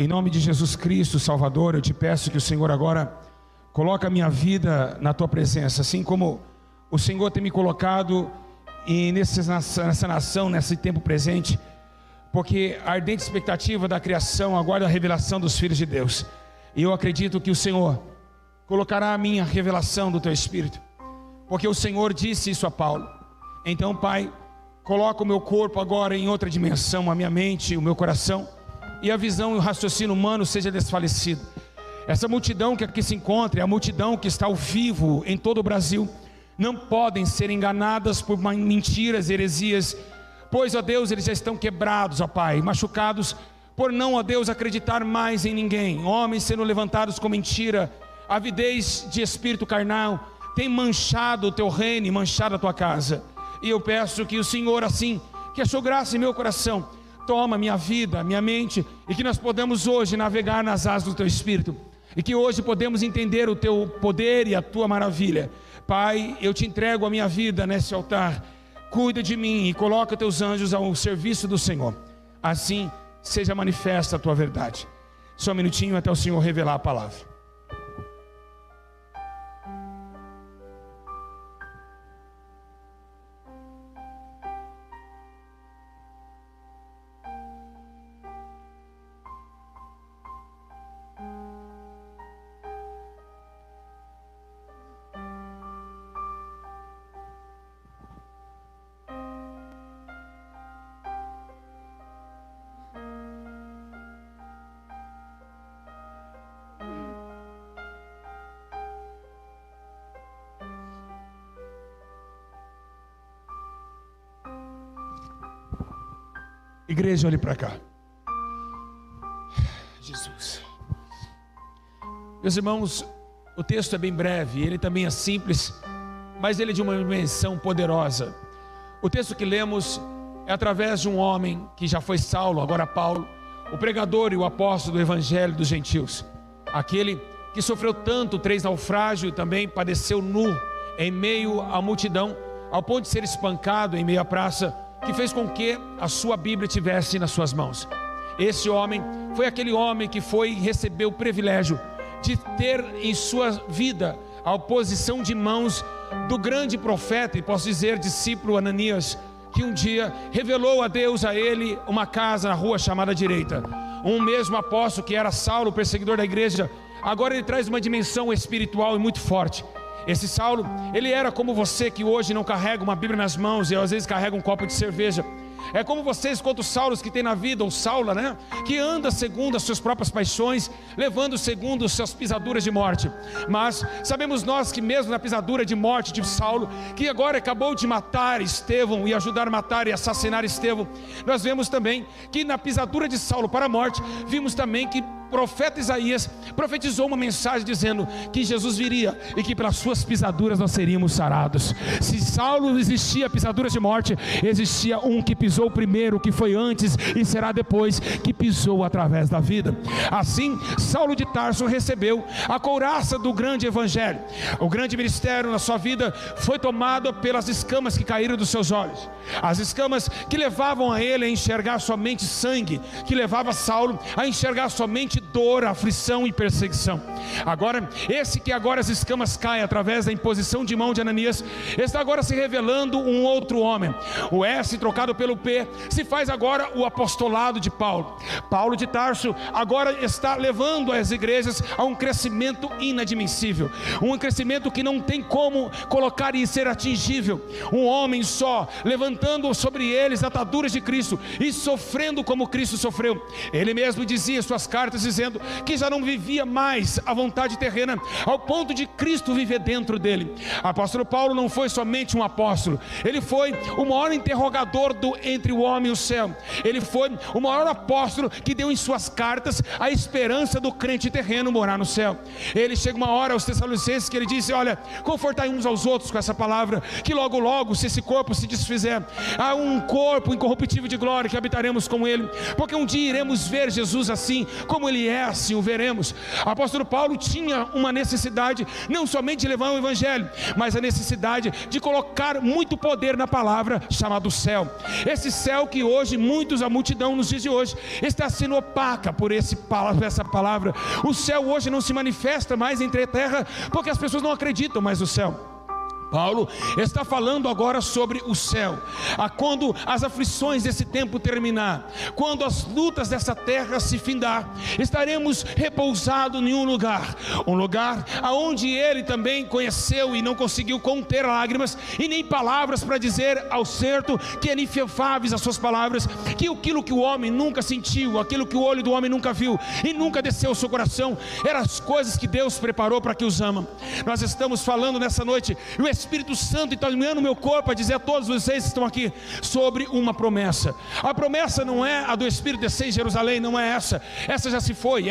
Em nome de Jesus Cristo, Salvador, eu te peço que o Senhor agora coloque a minha vida na tua presença, assim como o Senhor tem me colocado nessa nação, nesse tempo presente, porque a ardente expectativa da criação aguarda a revelação dos filhos de Deus, e eu acredito que o Senhor colocará a minha revelação do teu Espírito, porque o Senhor disse isso a Paulo. Então, Pai, coloca o meu corpo agora em outra dimensão, a minha mente, o meu coração, e a visão e o raciocínio humano seja desfalecido. Essa multidão que aqui se encontra, a multidão que está ao vivo em todo o Brasil, não podem ser enganadas por mentiras, heresias, pois, ó Deus, eles já estão quebrados, ó Pai, machucados, por não, ó Deus, acreditar mais em ninguém. Homens sendo levantados com mentira, avidez de espírito carnal, tem manchado o teu reino e manchado a tua casa. E eu peço que o Senhor, assim, que achou graça em meu coração, toma minha vida, minha mente, e que nós podemos hoje navegar nas asas do teu Espírito, e que hoje podemos entender o teu poder e a tua maravilha. Pai, eu te entrego a minha vida nesse altar, cuida de mim e coloca teus anjos ao serviço do Senhor, assim seja manifesta a tua verdade. Só um minutinho até o Senhor revelar a palavra. Igreja, olhe para cá. Jesus. Meus irmãos, o texto é bem breve, ele também é simples, mas ele é de uma dimensão poderosa. O texto que lemos é através de um homem que já foi Saulo, agora Paulo, o pregador e o apóstolo do evangelho dos gentios, aquele que sofreu tanto 3 naufrágios e também padeceu nu em meio à multidão, ao ponto de ser espancado em meio à praça, que fez com que a sua Bíblia estivesse nas suas mãos. Esse homem foi aquele homem que recebeu o privilégio de ter em sua vida a oposição de mãos do grande profeta, e posso dizer discípulo Ananias, que um dia revelou a Deus a ele uma casa na rua chamada Direita. Um mesmo apóstolo que era Saulo, perseguidor da igreja, agora ele traz uma dimensão espiritual e muito forte. Esse Saulo, ele era como você que hoje não carrega uma Bíblia nas mãos e às vezes carrega um copo de cerveja. É como vocês, quantos Saulos que tem na vida, ou Saula, né? Que anda segundo as suas próprias paixões, levando segundo as suas pisaduras de morte. Mas sabemos nós que mesmo na pisadura de morte de Saulo, que agora acabou de matar Estevão e ajudar a matar e assassinar Estevão, nós vemos também que na pisadura de Saulo para a morte, vimos também que o profeta Isaías profetizou uma mensagem dizendo que Jesus viria e que pelas suas pisaduras nós seríamos sarados. Se Saulo existia pisaduras de morte, existia um que pisou primeiro, que foi antes e será depois, que pisou através da vida. Assim, Saulo de Tarso recebeu a couraça do grande evangelho. O grande ministério na sua vida foi tomado pelas escamas que caíram dos seus olhos, as escamas que levavam a ele a enxergar somente sangue, que levava Saulo a enxergar somente dor, aflição e perseguição. Agora, esse que agora as escamas caem através da imposição de mão de Ananias, está agora se revelando um outro homem. O S trocado pelo P se faz agora o apostolado de Paulo. Paulo de Tarso agora está levando as igrejas a um crescimento inadmissível, um crescimento que não tem como colocar e ser atingível. Um homem só, levantando sobre eles ataduras de Cristo e sofrendo como Cristo sofreu. Ele mesmo dizia em suas cartas, dizendo que já não vivia mais a vontade terrena, ao ponto de Cristo viver dentro dele. Apóstolo Paulo não foi somente um apóstolo, ele foi o maior interrogador entre o homem e o céu. Ele foi o maior apóstolo que deu em suas cartas a esperança do crente terreno morar no céu. Ele chega uma hora aos Tessalonicenses que ele disse: olha, confortai uns aos outros com essa palavra, que logo logo, se esse corpo se desfizer, há um corpo incorruptível de glória que habitaremos com ele, porque um dia iremos ver Jesus assim como ele ele é assim, o veremos. O apóstolo Paulo tinha uma necessidade, não somente de levar o evangelho, mas a necessidade de colocar muito poder na palavra chamado céu. Esse céu que hoje muitos, a multidão nos dias de hoje, está sendo opaca por essa palavra. O céu hoje não se manifesta mais entre a terra, porque as pessoas não acreditam mais no céu. Paulo está falando agora sobre o céu. Quando as aflições desse tempo terminar, quando as lutas dessa terra se findar, estaremos repousados em um lugar aonde ele também conheceu e não conseguiu conter lágrimas e nem palavras para dizer ao certo, que é inefáveis as suas palavras, que aquilo que o homem nunca sentiu, aquilo que o olho do homem nunca viu e nunca desceu ao seu coração, eram as coisas que Deus preparou para que os ama. Nós estamos falando nessa noite, o Espírito Santo está enviando o meu corpo a dizer a todos vocês que estão aqui sobre uma promessa. A promessa não é a do Espírito descer em Jerusalém, não é essa. Essa já se foi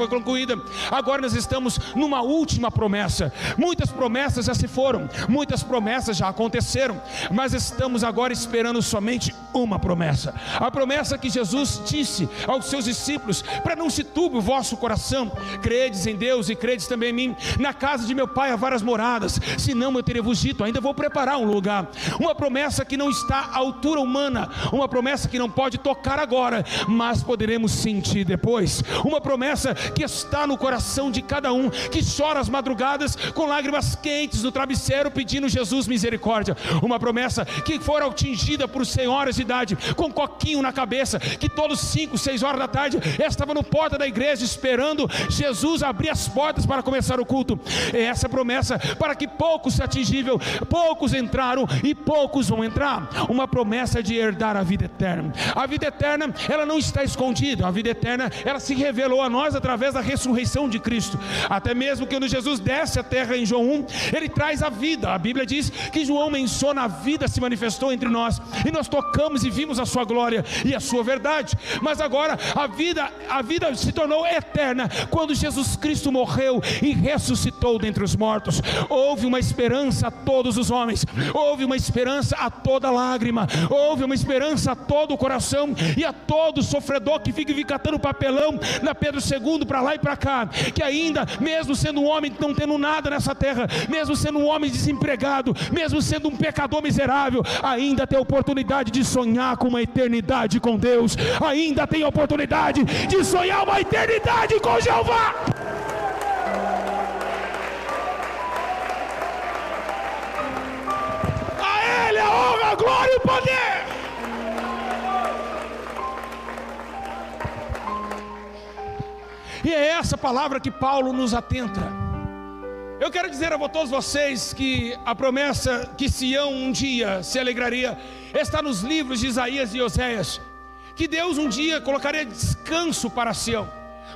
concluída. Agora nós estamos numa última promessa. Muitas promessas já se foram, muitas promessas já aconteceram, mas estamos agora esperando somente uma promessa. A promessa que Jesus disse aos seus discípulos: para não se turbe o vosso coração, credes em Deus e credes também em mim. Na casa de meu Pai há várias moradas, senão eu teria vos dito, ainda vou preparar um lugar. Uma promessa que não está à altura humana, uma promessa que não pode tocar agora, mas poderemos sentir depois. Uma promessa que está no coração de cada um, que chora às madrugadas com lágrimas quentes no travesseiro pedindo Jesus misericórdia. Uma promessa que for atingida por senhoras de idade com coquinho na cabeça, que todos 5, 6 horas da tarde estava no porta da igreja esperando Jesus abrir as portas para começar o culto. É essa promessa para que poucos se atingível, poucos entraram e poucos vão entrar. Uma promessa de herdar a vida eterna. A vida eterna, ela não está escondida. A vida eterna, ela se revelou a nós através da ressurreição de Cristo. Até mesmo quando Jesus desce à terra em João 1, ele traz a vida. A Bíblia diz que João menciona: a vida se manifestou entre nós e nós tocamos e vimos a sua glória e a sua verdade. Mas agora a vida se tornou eterna quando Jesus Cristo morreu e ressuscitou dentre os mortos. Houve uma esperança a todos os homens, houve uma esperança a toda lágrima, houve uma esperança a todo o coração e a todo sofredor que fica catando papelão na Pedro II para lá e para cá, que ainda, mesmo sendo um homem não tendo nada nessa terra, mesmo sendo um homem desempregado, mesmo sendo um pecador miserável, ainda tem a oportunidade de sonhar com uma eternidade com Deus, ainda tem a oportunidade de sonhar uma eternidade com Jeová. A Ele a honra, a glória e o poder. E é essa palavra que Paulo nos atenta. Eu quero dizer a todos vocês que a promessa que Sião um dia se alegraria está nos livros de Isaías e Oséias, que Deus um dia colocaria descanso para Sião.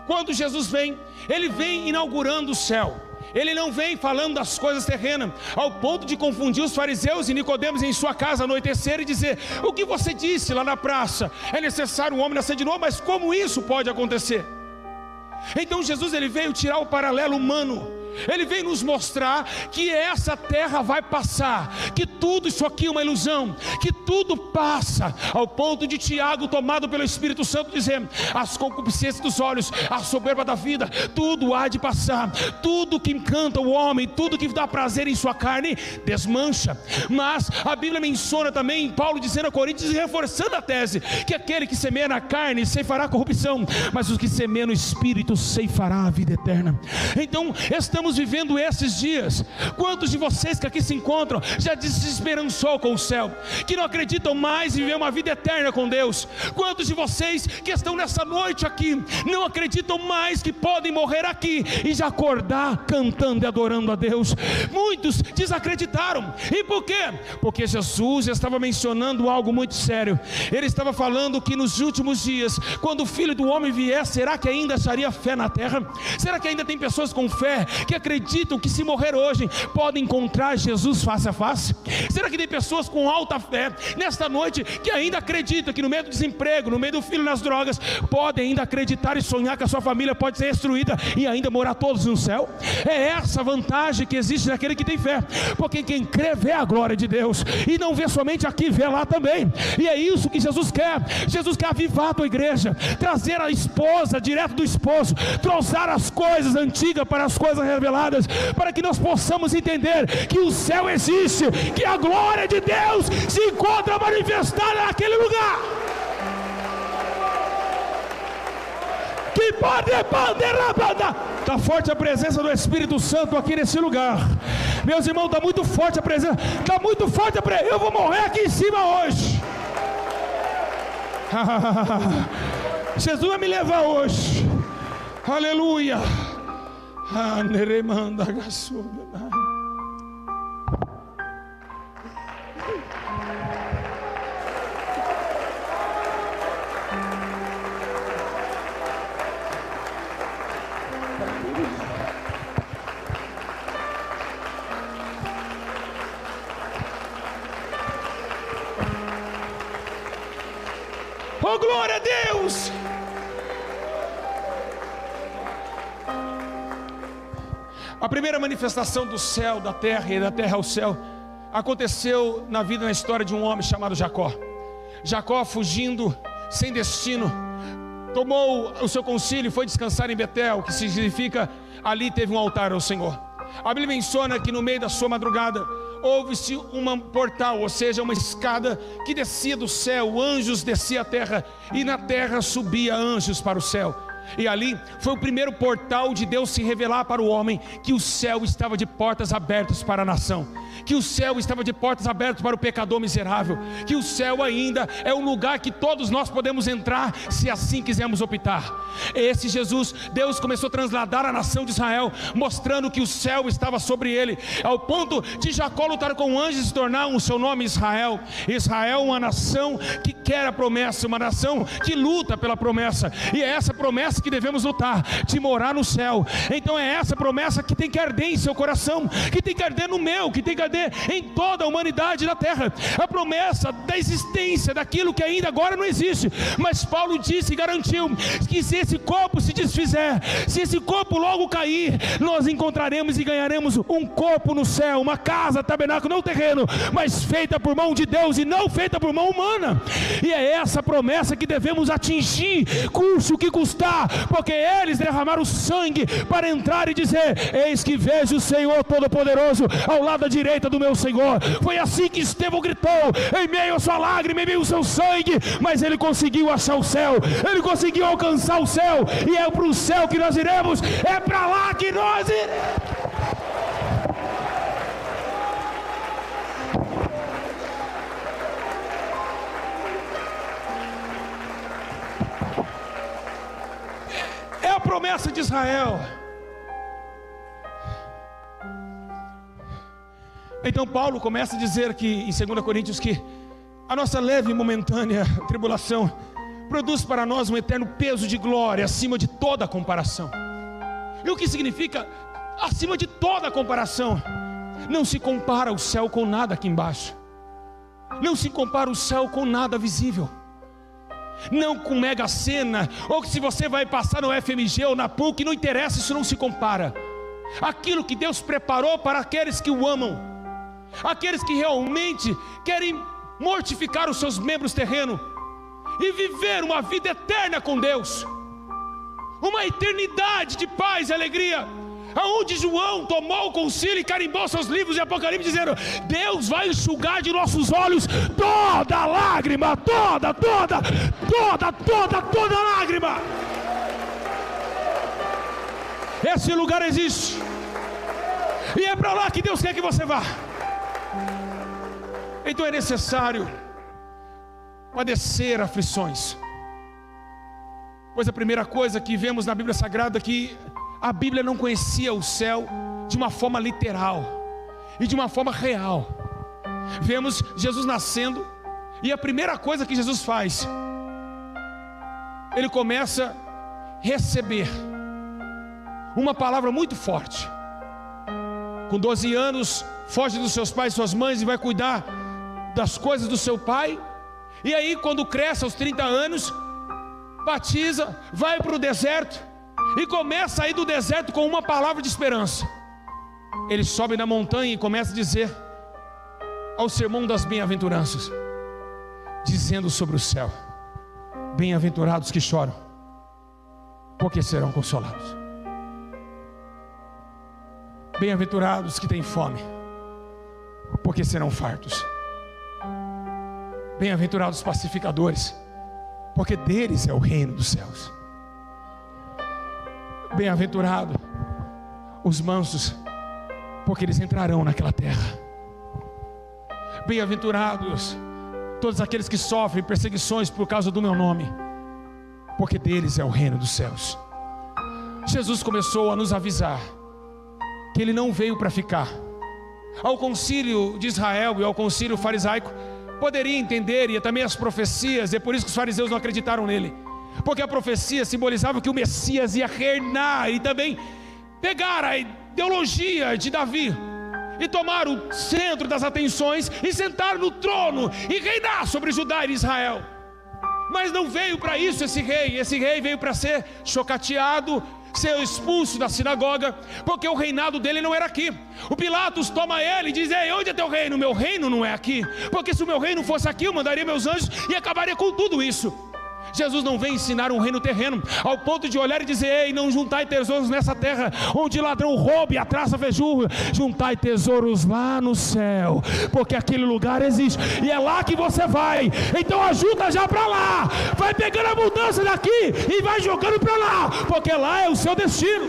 Quando Jesus vem, Ele vem inaugurando o céu. Ele não vem falando das coisas terrenas, ao ponto de confundir os fariseus e Nicodemos em sua casa anoitecer e dizer: o que você disse lá na praça? É necessário um homem nascer de novo, mas como isso pode acontecer? Então Jesus, ele veio tirar o paralelo humano. Ele veio nos mostrar que essa terra vai passar, que tudo isso aqui é uma ilusão, que tudo passa, ao ponto de Tiago, tomado pelo Espírito Santo, dizer: as concupiscências dos olhos, a soberba da vida, tudo há de passar. Tudo que encanta o homem, tudo que dá prazer em sua carne, desmancha. Mas a Bíblia menciona também, Paulo dizendo a Coríntios, reforçando a tese, que aquele que semeia na carne ceifará a corrupção, mas o que semeia no Espírito ceifará a vida eterna. Então estamos vivendo esses dias. Quantos de vocês que aqui se encontram já desesperançou com o céu, que não acreditam mais em viver uma vida eterna com Deus? Quantos de vocês que estão nessa noite aqui não acreditam mais que podem morrer aqui e já acordar cantando e adorando a Deus? Muitos desacreditaram. E por quê? Porque Jesus estava mencionando algo muito sério. Ele estava falando que nos últimos dias, quando o Filho do Homem vier, será que ainda acharia fé na terra? Será que ainda tem pessoas com fé que acreditam que se morrer hoje, podem encontrar Jesus face a face? Será que tem pessoas com alta fé nesta noite que ainda acreditam que no meio do desemprego, no meio do filho nas drogas, podem ainda acreditar e sonhar que a sua família pode ser destruída e ainda morar todos no céu? É essa vantagem que existe naquele que tem fé, porque quem crê vê a glória de Deus, e não vê somente aqui, vê lá também. E é isso que Jesus quer. Jesus quer avivar a tua igreja, trazer a esposa direto do esposo, trouxer as coisas antigas para as coisas reveladas, para que nós possamos entender que o céu existe, que a glória de Deus se encontra manifestada naquele lugar. Que pode está forte a presença do Espírito Santo aqui nesse lugar. Meus irmãos, está muito forte a presença, está muito forte a presença. Eu vou morrer aqui em cima hoje. Jesus vai me levar hoje. Aleluia. Oh, glória a Deus! A primeira manifestação do céu, da terra e da terra ao céu aconteceu na vida, na história de um homem chamado Jacó. Jacó, fugindo, sem destino, tomou o seu concílio e foi descansar em Betel, que significa ali teve um altar ao Senhor. A Bíblia menciona que no meio da sua madrugada houve-se um portal, ou seja, uma escada que descia do céu, anjos desciam à terra, e na terra subia anjos para o céu. E ali foi o primeiro portal de Deus se revelar para o homem, que o céu estava de portas abertas para a nação, que o céu estava de portas abertas para o pecador miserável, que o céu ainda é um lugar que todos nós podemos entrar, se assim quisermos optar. Esse Jesus, Deus começou a transladar a nação de Israel, mostrando que o céu estava sobre ele, ao ponto de Jacó lutar com anjos e se tornar o seu nome Israel. Israel, uma nação que quer a promessa, uma nação que luta pela promessa, e é essa promessa que devemos lutar, de morar no céu. Então é essa promessa que tem que arder em seu coração, que tem que arder no meu, que tem que arder em toda a humanidade da terra. A promessa da existência daquilo que ainda agora não existe, mas Paulo disse e garantiu que se esse corpo se desfizer, se esse corpo logo cair, nós encontraremos e ganharemos um corpo no céu, uma casa, tabernáculo, não terreno, mas feita por mão de Deus e não feita por mão humana. E é essa promessa que devemos atingir, custe o que custar, porque eles derramaram sangue para entrar e dizer: eis que vejo o Senhor Todo-Poderoso ao lado da direita do meu Senhor. Foi assim que Estevão gritou, em meio à sua lágrima, em meio ao seu sangue, mas ele conseguiu achar o céu, ele conseguiu alcançar o céu, e é para o céu que nós iremos, é para lá que nós iremos. É a promessa de Israel. Então Paulo começa a dizer aqui em 2 Coríntios que a nossa leve e momentânea tribulação produz para nós um eterno peso de glória acima de toda comparação. E o que significa acima de toda comparação? Não se compara o céu com nada aqui embaixo, não se compara o céu com nada visível, não com Mega Sena, ou que se você vai passar no FMG ou na PUC, não interessa, isso não se compara. Aquilo que Deus preparou para aqueles que o amam, aqueles que realmente querem mortificar os seus membros terrenos e viver uma vida eterna com Deus, uma eternidade de paz e alegria, aonde João tomou o concílio e carimbou seus livros de Apocalipse, dizendo: Deus vai enxugar de nossos olhos toda lágrima, toda lágrima. Esse lugar existe, e é para lá que Deus quer que você vá. Então é necessário padecer aflições, pois a primeira coisa que vemos na Bíblia Sagrada é que a Bíblia não conhecia o céu de uma forma literal e de uma forma real. Vemos Jesus nascendo, e a primeira coisa que Jesus faz, ele começa a receber uma palavra muito forte. com 12 anos, foge dos seus pais e suas mães e vai cuidar das coisas do seu pai. E aí, quando cresce aos 30 anos, batiza, vai para o deserto e começa a ir do deserto com uma palavra de esperança. Ele sobe na montanha e começa a dizer ao sermão das bem-aventuranças, dizendo sobre o céu: bem-aventurados que choram, porque serão consolados. Bem-aventurados que têm fome, porque serão fartos. Bem-aventurados pacificadores, porque deles é o reino dos céus. Bem-aventurados os mansos, porque eles entrarão naquela terra. Bem-aventurados todos aqueles que sofrem perseguições por causa do meu nome, porque deles é o reino dos céus. Jesus começou a nos avisar que Ele não veio para ficar. Ao concílio de Israel e ao concílio farisaico poderia entender, e também as profecias, é por isso que os fariseus não acreditaram nele, porque a profecia simbolizava que o Messias ia reinar e também pegar a ideologia de Davi e tomar o centro das atenções e sentar no trono e reinar sobre Judá e Israel. Mas não veio para isso esse rei veio para ser chocateado, ser expulso da sinagoga, porque o reinado dele não era aqui. O Pilatos toma ele e diz: ei, onde é teu reino? Meu reino não é aqui, porque se o meu reino fosse aqui, eu mandaria meus anjos e acabaria com tudo isso. Jesus não vem ensinar um reino terreno, ao ponto de olhar e dizer: ei, não juntai tesouros nessa terra, onde ladrão rouba e a traça vejuga. Juntai tesouros lá no céu, porque aquele lugar existe, e é lá que você vai. Então ajuda já para lá, vai pegando a abundância daqui e vai jogando para lá, porque lá é o seu destino.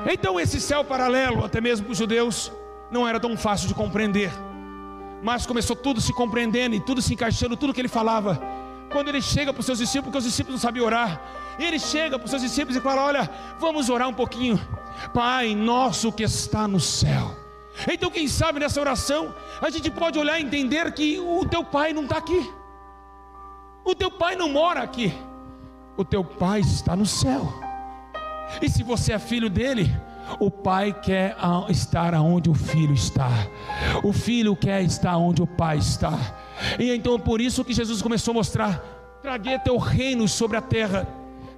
Então esse céu paralelo, até mesmo para os judeus, não era tão fácil de compreender, mas começou tudo se compreendendo e tudo se encaixando, tudo que ele falava. Quando ele chega para os seus discípulos, porque os discípulos não sabiam orar, e ele chega para os seus discípulos e fala: olha, vamos orar um pouquinho. Pai nosso que está no céu. Então quem sabe nessa oração a gente pode olhar e entender que o teu pai não está aqui, o teu pai não mora aqui, o teu pai está no céu. E se você é filho dele, o pai quer estar onde o filho está, o filho quer estar onde o pai está. E então por isso que Jesus começou a mostrar: traga teu reino sobre a terra,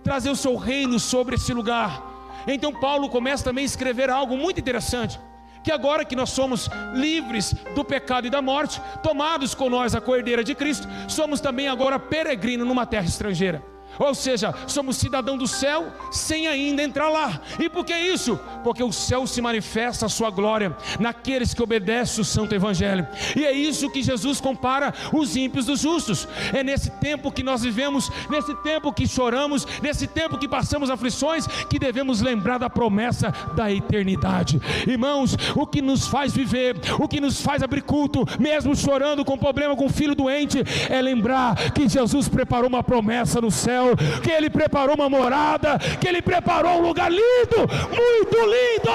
trazer o seu reino sobre esse lugar. Então Paulo começa também a escrever algo muito interessante, que agora que nós somos livres do pecado e da morte, tomados com nós a cordeira de Cristo, somos também agora peregrinos numa terra estrangeira. Ou seja, somos cidadão do céu sem ainda entrar lá. E por que isso? Porque o céu se manifesta a sua glória naqueles que obedecem o santo evangelho. E é isso que Jesus compara os ímpios dos justos. É nesse tempo que nós vivemos, nesse tempo que choramos, nesse tempo que passamos aflições, que devemos lembrar da promessa da eternidade. Irmãos, o que nos faz viver, o que nos faz abrir culto, mesmo chorando com problema, com o filho doente, é lembrar que Jesus preparou uma promessa no céu, que Ele preparou uma morada, que Ele preparou um lugar lindo, muito lindo.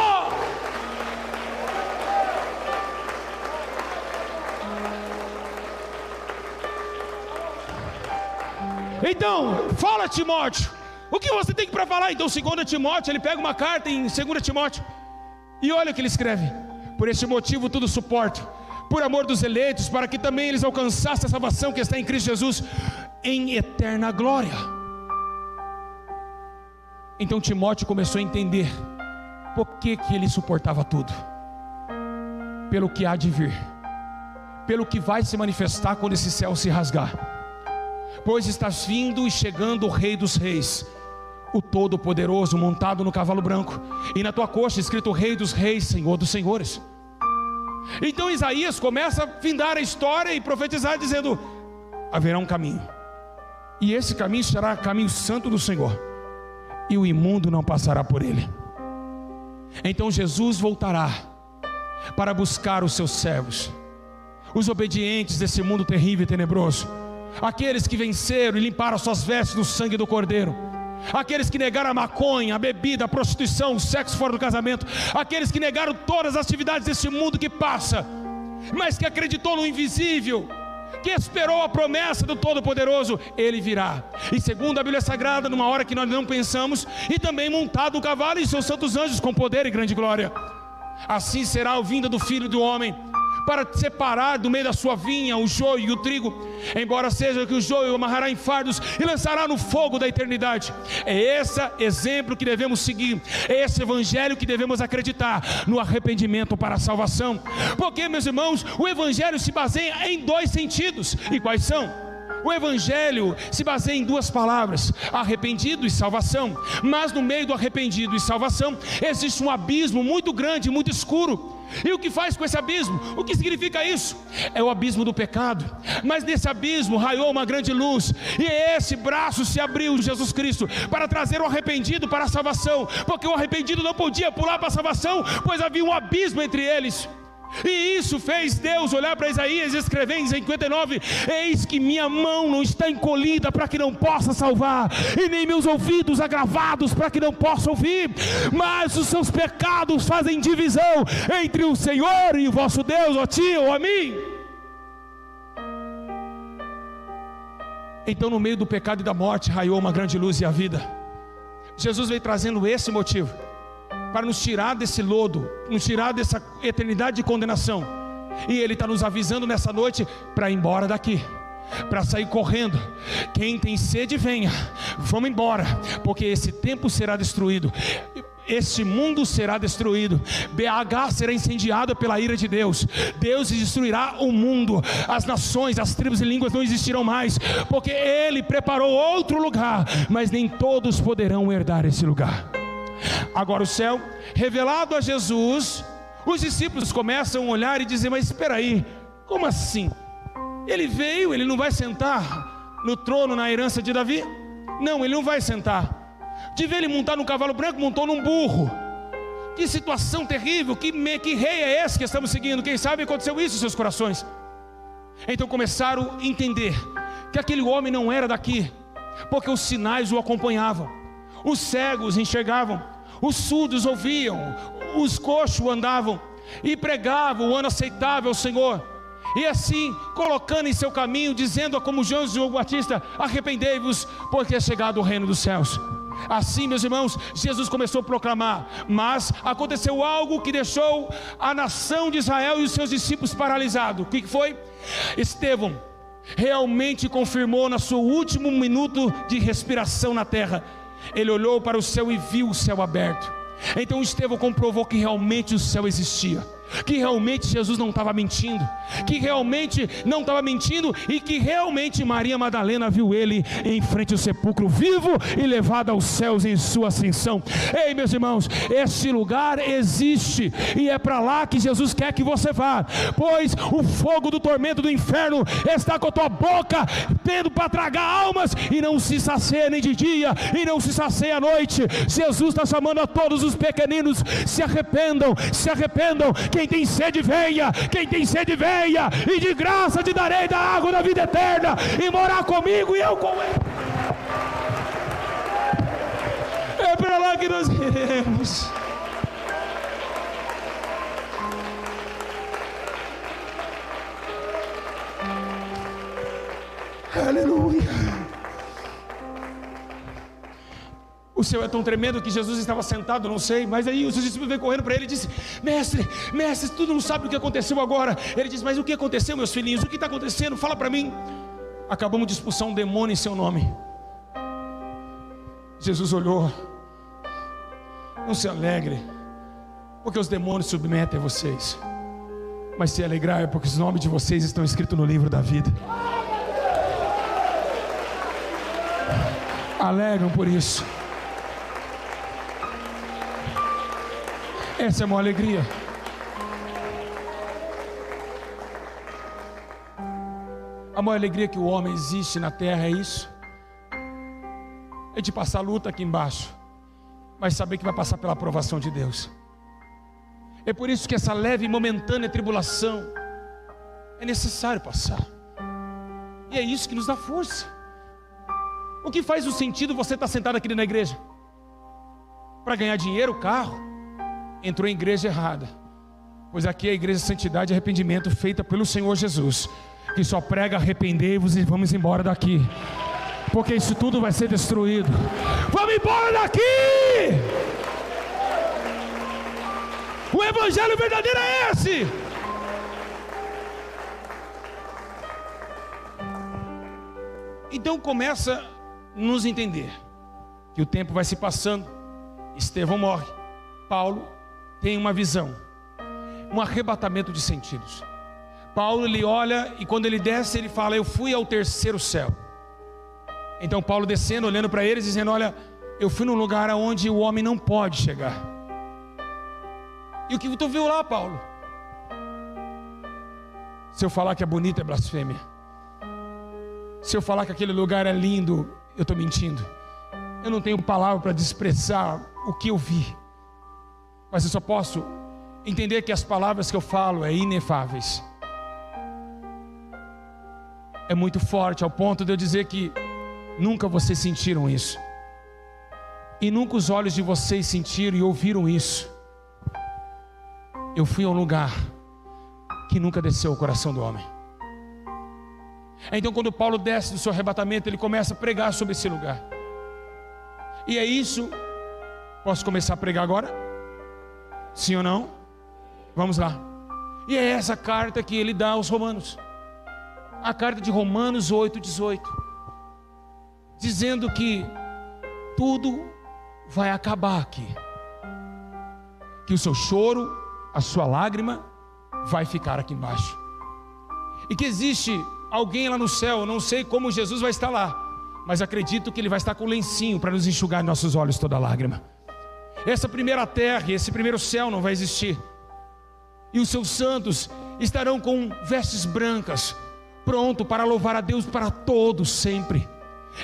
Então, fala Timóteo, o que você tem para falar? Então 2 Timóteo, ele pega uma carta em 2 Timóteo, e olha o que ele escreve: por este motivo tudo suporto, por amor dos eleitos, para que também eles alcançassem a salvação que está em Cristo Jesus, em eterna glória. Então Timóteo começou a entender por que ele suportava tudo, pelo que há de vir, pelo que vai se manifestar quando esse céu se rasgar. Pois estás vindo e chegando o Rei dos Reis, o Todo-Poderoso, montado no cavalo branco, e na tua coxa escrito Rei dos Reis, Senhor dos Senhores. Então Isaías começa a findar a história e profetizar dizendo: haverá um caminho, e esse caminho será caminho santo do Senhor, e o imundo não passará por ele. Então Jesus voltará para buscar os seus servos, os obedientes desse mundo terrível e tenebroso, aqueles que venceram e limparam as suas vestes no sangue do Cordeiro, aqueles que negaram a maconha, a bebida, a prostituição, o sexo fora do casamento, aqueles que negaram todas as atividades desse mundo que passa, mas que acreditou no invisível, que esperou a promessa do Todo-Poderoso, ele virá. E segundo a Bíblia Sagrada, numa hora que nós não pensamos, e também montado o cavalo e seus santos anjos com poder e grande glória. Assim será a vinda do Filho do Homem, para separar do meio da sua vinha o joio e o trigo, embora seja que o joio amarrará em fardos e lançará no fogo da eternidade. É esse exemplo que devemos seguir, é esse evangelho que devemos acreditar, no arrependimento para a salvação. Porque, meus irmãos, o evangelho se baseia em dois sentidos. E quais são? O evangelho se baseia em duas palavras: arrependido e salvação. Mas no meio do arrependido e salvação existe um abismo muito grande, muito escuro. E o que faz com esse abismo? O que significa isso? É o abismo do pecado. Mas nesse abismo raiou uma grande luz, e esse braço se abriu, Jesus Cristo, para trazer o arrependido para a salvação. Porque o arrependido não podia pular para a salvação, pois havia um abismo entre eles. E isso fez Deus olhar para Isaías e escrever em 59: eis que minha mão não está encolhida para que não possa salvar, e nem meus ouvidos agravados para que não possa ouvir, mas os seus pecados fazem divisão entre o Senhor e o vosso Deus, ó ti ou a mim. Então, no meio do pecado e da morte raiou uma grande luz e a vida. Jesus veio trazendo esse motivo para nos tirar desse lodo, nos tirar dessa eternidade de condenação. E Ele está nos avisando nessa noite para ir embora daqui, para sair correndo. Quem tem sede, venha, vamos embora, porque esse tempo será destruído, este mundo será destruído, BH será incendiado pela ira de Deus. Deus destruirá o mundo, as nações, as tribos e línguas não existirão mais, porque Ele preparou outro lugar, mas nem todos poderão herdar esse lugar. Agora o céu, revelado a Jesus, os discípulos começam a olhar e dizer: mas espera aí, como assim? Ele veio, ele não vai sentar no trono, na herança de Davi? Não, ele não vai sentar. De ver ele montar num cavalo branco, montou num burro. Que situação terrível, que rei é esse que estamos seguindo? Quem sabe aconteceu isso em seus corações. Então começaram a entender que aquele homem não era daqui, porque os sinais o acompanhavam. Os cegos enxergavam, os surdos ouviam, os coxos andavam, e pregavam o ano aceitável ao Senhor. E assim, colocando em seu caminho, dizendo como João Batista: arrependei-vos, porque é chegado o reino dos céus. Assim, meus irmãos, Jesus começou a proclamar. Mas aconteceu algo que deixou a nação de Israel e os seus discípulos paralisados. O que foi? Estevão realmente confirmou no seu último minuto de respiração na terra. Ele olhou para o céu e viu o céu aberto. Então Estevão comprovou que realmente o céu existia, que realmente Jesus não estava mentindo, que realmente não estava mentindo, e que realmente Maria Madalena viu ele em frente ao sepulcro, vivo e levado aos céus em sua ascensão. Ei, meus irmãos, este lugar existe, e é para lá que Jesus quer que você vá, pois o fogo do tormento do inferno está com a tua boca, tendo para tragar almas, e não se sacia nem de dia, e não se sacia à noite. Jesus está chamando a todos os pequeninos: se arrependam, se arrependam. Quem tem sede, venha. Quem tem sede, venha, e de graça te darei da água da vida eterna, e morar comigo e eu com ele. É para lá que nós iremos. Aleluia. O céu é tão tremendo que Jesus estava sentado, não sei, mas aí os discípulos veio correndo para ele e disse: mestre, tu não sabe o que aconteceu agora. Ele disse: mas o que aconteceu, meus filhinhos? O que está acontecendo? Fala para mim. Acabamos de expulsar um demônio em seu nome. Jesus olhou: não se alegre, porque os demônios submetem a vocês, mas se alegrar é porque os nomes de vocês estão escritos no livro da vida. Alegram por isso. Essa é uma alegria. A maior alegria que o homem existe na terra é isso: é de passar luta aqui embaixo, mas saber que vai passar pela aprovação de Deus. É por isso que essa leve e momentânea tribulação é necessário passar, e é isso que nos dá força. O que faz o sentido você estar sentado aqui na igreja? Para ganhar dinheiro, carro? Entrou em igreja errada, pois aqui é a igreja de santidade e arrependimento feita pelo Senhor Jesus. que só prega arrependei-vos e vamos embora daqui, porque isso tudo vai ser destruído. Vamos embora daqui! O evangelho verdadeiro é esse. Então começa a nos entender que o tempo vai se passando, Estevão morre, Paulo tem uma visão, um arrebatamento de sentidos. Paulo, ele olha e quando ele desce, ele fala: eu fui ao terceiro céu. Então Paulo descendo, olhando para eles, dizendo: olha, eu fui num lugar onde o homem não pode chegar. E o que tu viu lá, Paulo? Se eu falar que é bonito, é blasfêmia. Se eu falar que aquele lugar é lindo, eu estou mentindo. Eu não tenho palavra para expressar o que eu vi, mas eu só posso entender que as palavras que eu falo é inefáveis. É muito forte, ao ponto de eu dizer que nunca vocês sentiram isso, e nunca os olhos de vocês sentiram e ouviram isso. Eu fui a um lugar que nunca desceu ao coração do homem. Então quando Paulo desce do seu arrebatamento, ele começa a pregar sobre esse lugar. E é isso. Posso começar a pregar agora? Sim ou não? Vamos lá. E é essa carta que ele dá aos romanos, a carta de Romanos 8:18, dizendo que tudo vai acabar aqui, que o seu choro, a sua lágrima vai ficar aqui embaixo, e que existe alguém lá no céu. Eu não sei como Jesus vai estar lá, mas acredito que ele vai estar com um lencinho para nos enxugar em nossos olhos toda lágrima. Essa primeira terra, esse primeiro céu não vai existir, e os seus santos estarão com vestes brancas, pronto para louvar a Deus para todos sempre.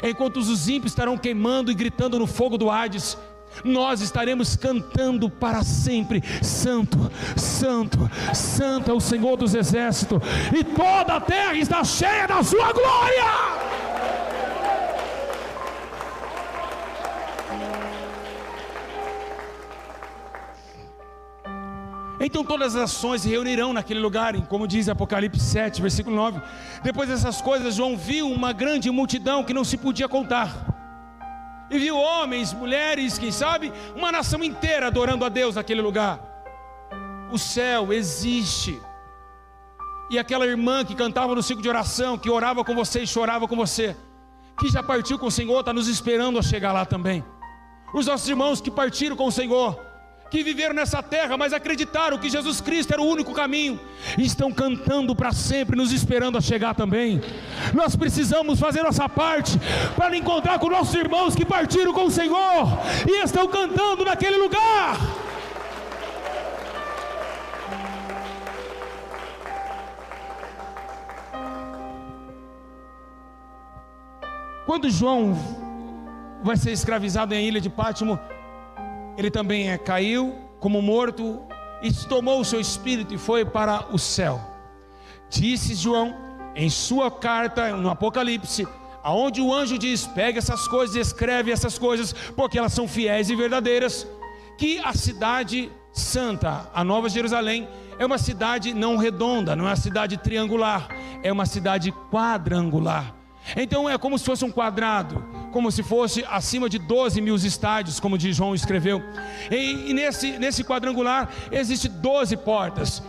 Enquanto os ímpios estarão queimando e gritando no fogo do Hades, nós estaremos cantando para sempre: Santo, Santo, Santo é o Senhor dos exércitos, e toda a terra está cheia da sua glória. Então todas as nações se reunirão naquele lugar, como diz Apocalipse 7, versículo 9. Depois dessas coisas, João viu uma grande multidão que não se podia contar, e viu homens, mulheres, quem sabe, uma nação inteira adorando a Deus naquele lugar. O céu existe, e aquela irmã que cantava no ciclo de oração, que orava com você e chorava com você, que já partiu com o Senhor, está nos esperando a chegar lá também. Os nossos irmãos que partiram com o Senhor, que viveram nessa terra, mas acreditaram que Jesus Cristo era o único caminho, e estão cantando para sempre, nos esperando a chegar também. Nós precisamos fazer nossa parte para encontrar com nossos irmãos que partiram com o Senhor e estão cantando naquele lugar. Quando João vai ser escravizado em ilha de Pátimo, ele também caiu como morto, e tomou o seu espírito e foi para o céu. Disse João em sua carta no Apocalipse, aonde o anjo diz: pega essas coisas e escreve essas coisas, porque elas são fiéis e verdadeiras, que a cidade santa, a Nova Jerusalém, é uma cidade não redonda, não é uma cidade triangular, é uma cidade quadrangular. Então é como se fosse um quadrado, como se fosse acima de 12 mil estádios, como diz João escreveu. E nesse quadrangular existe 12 portas,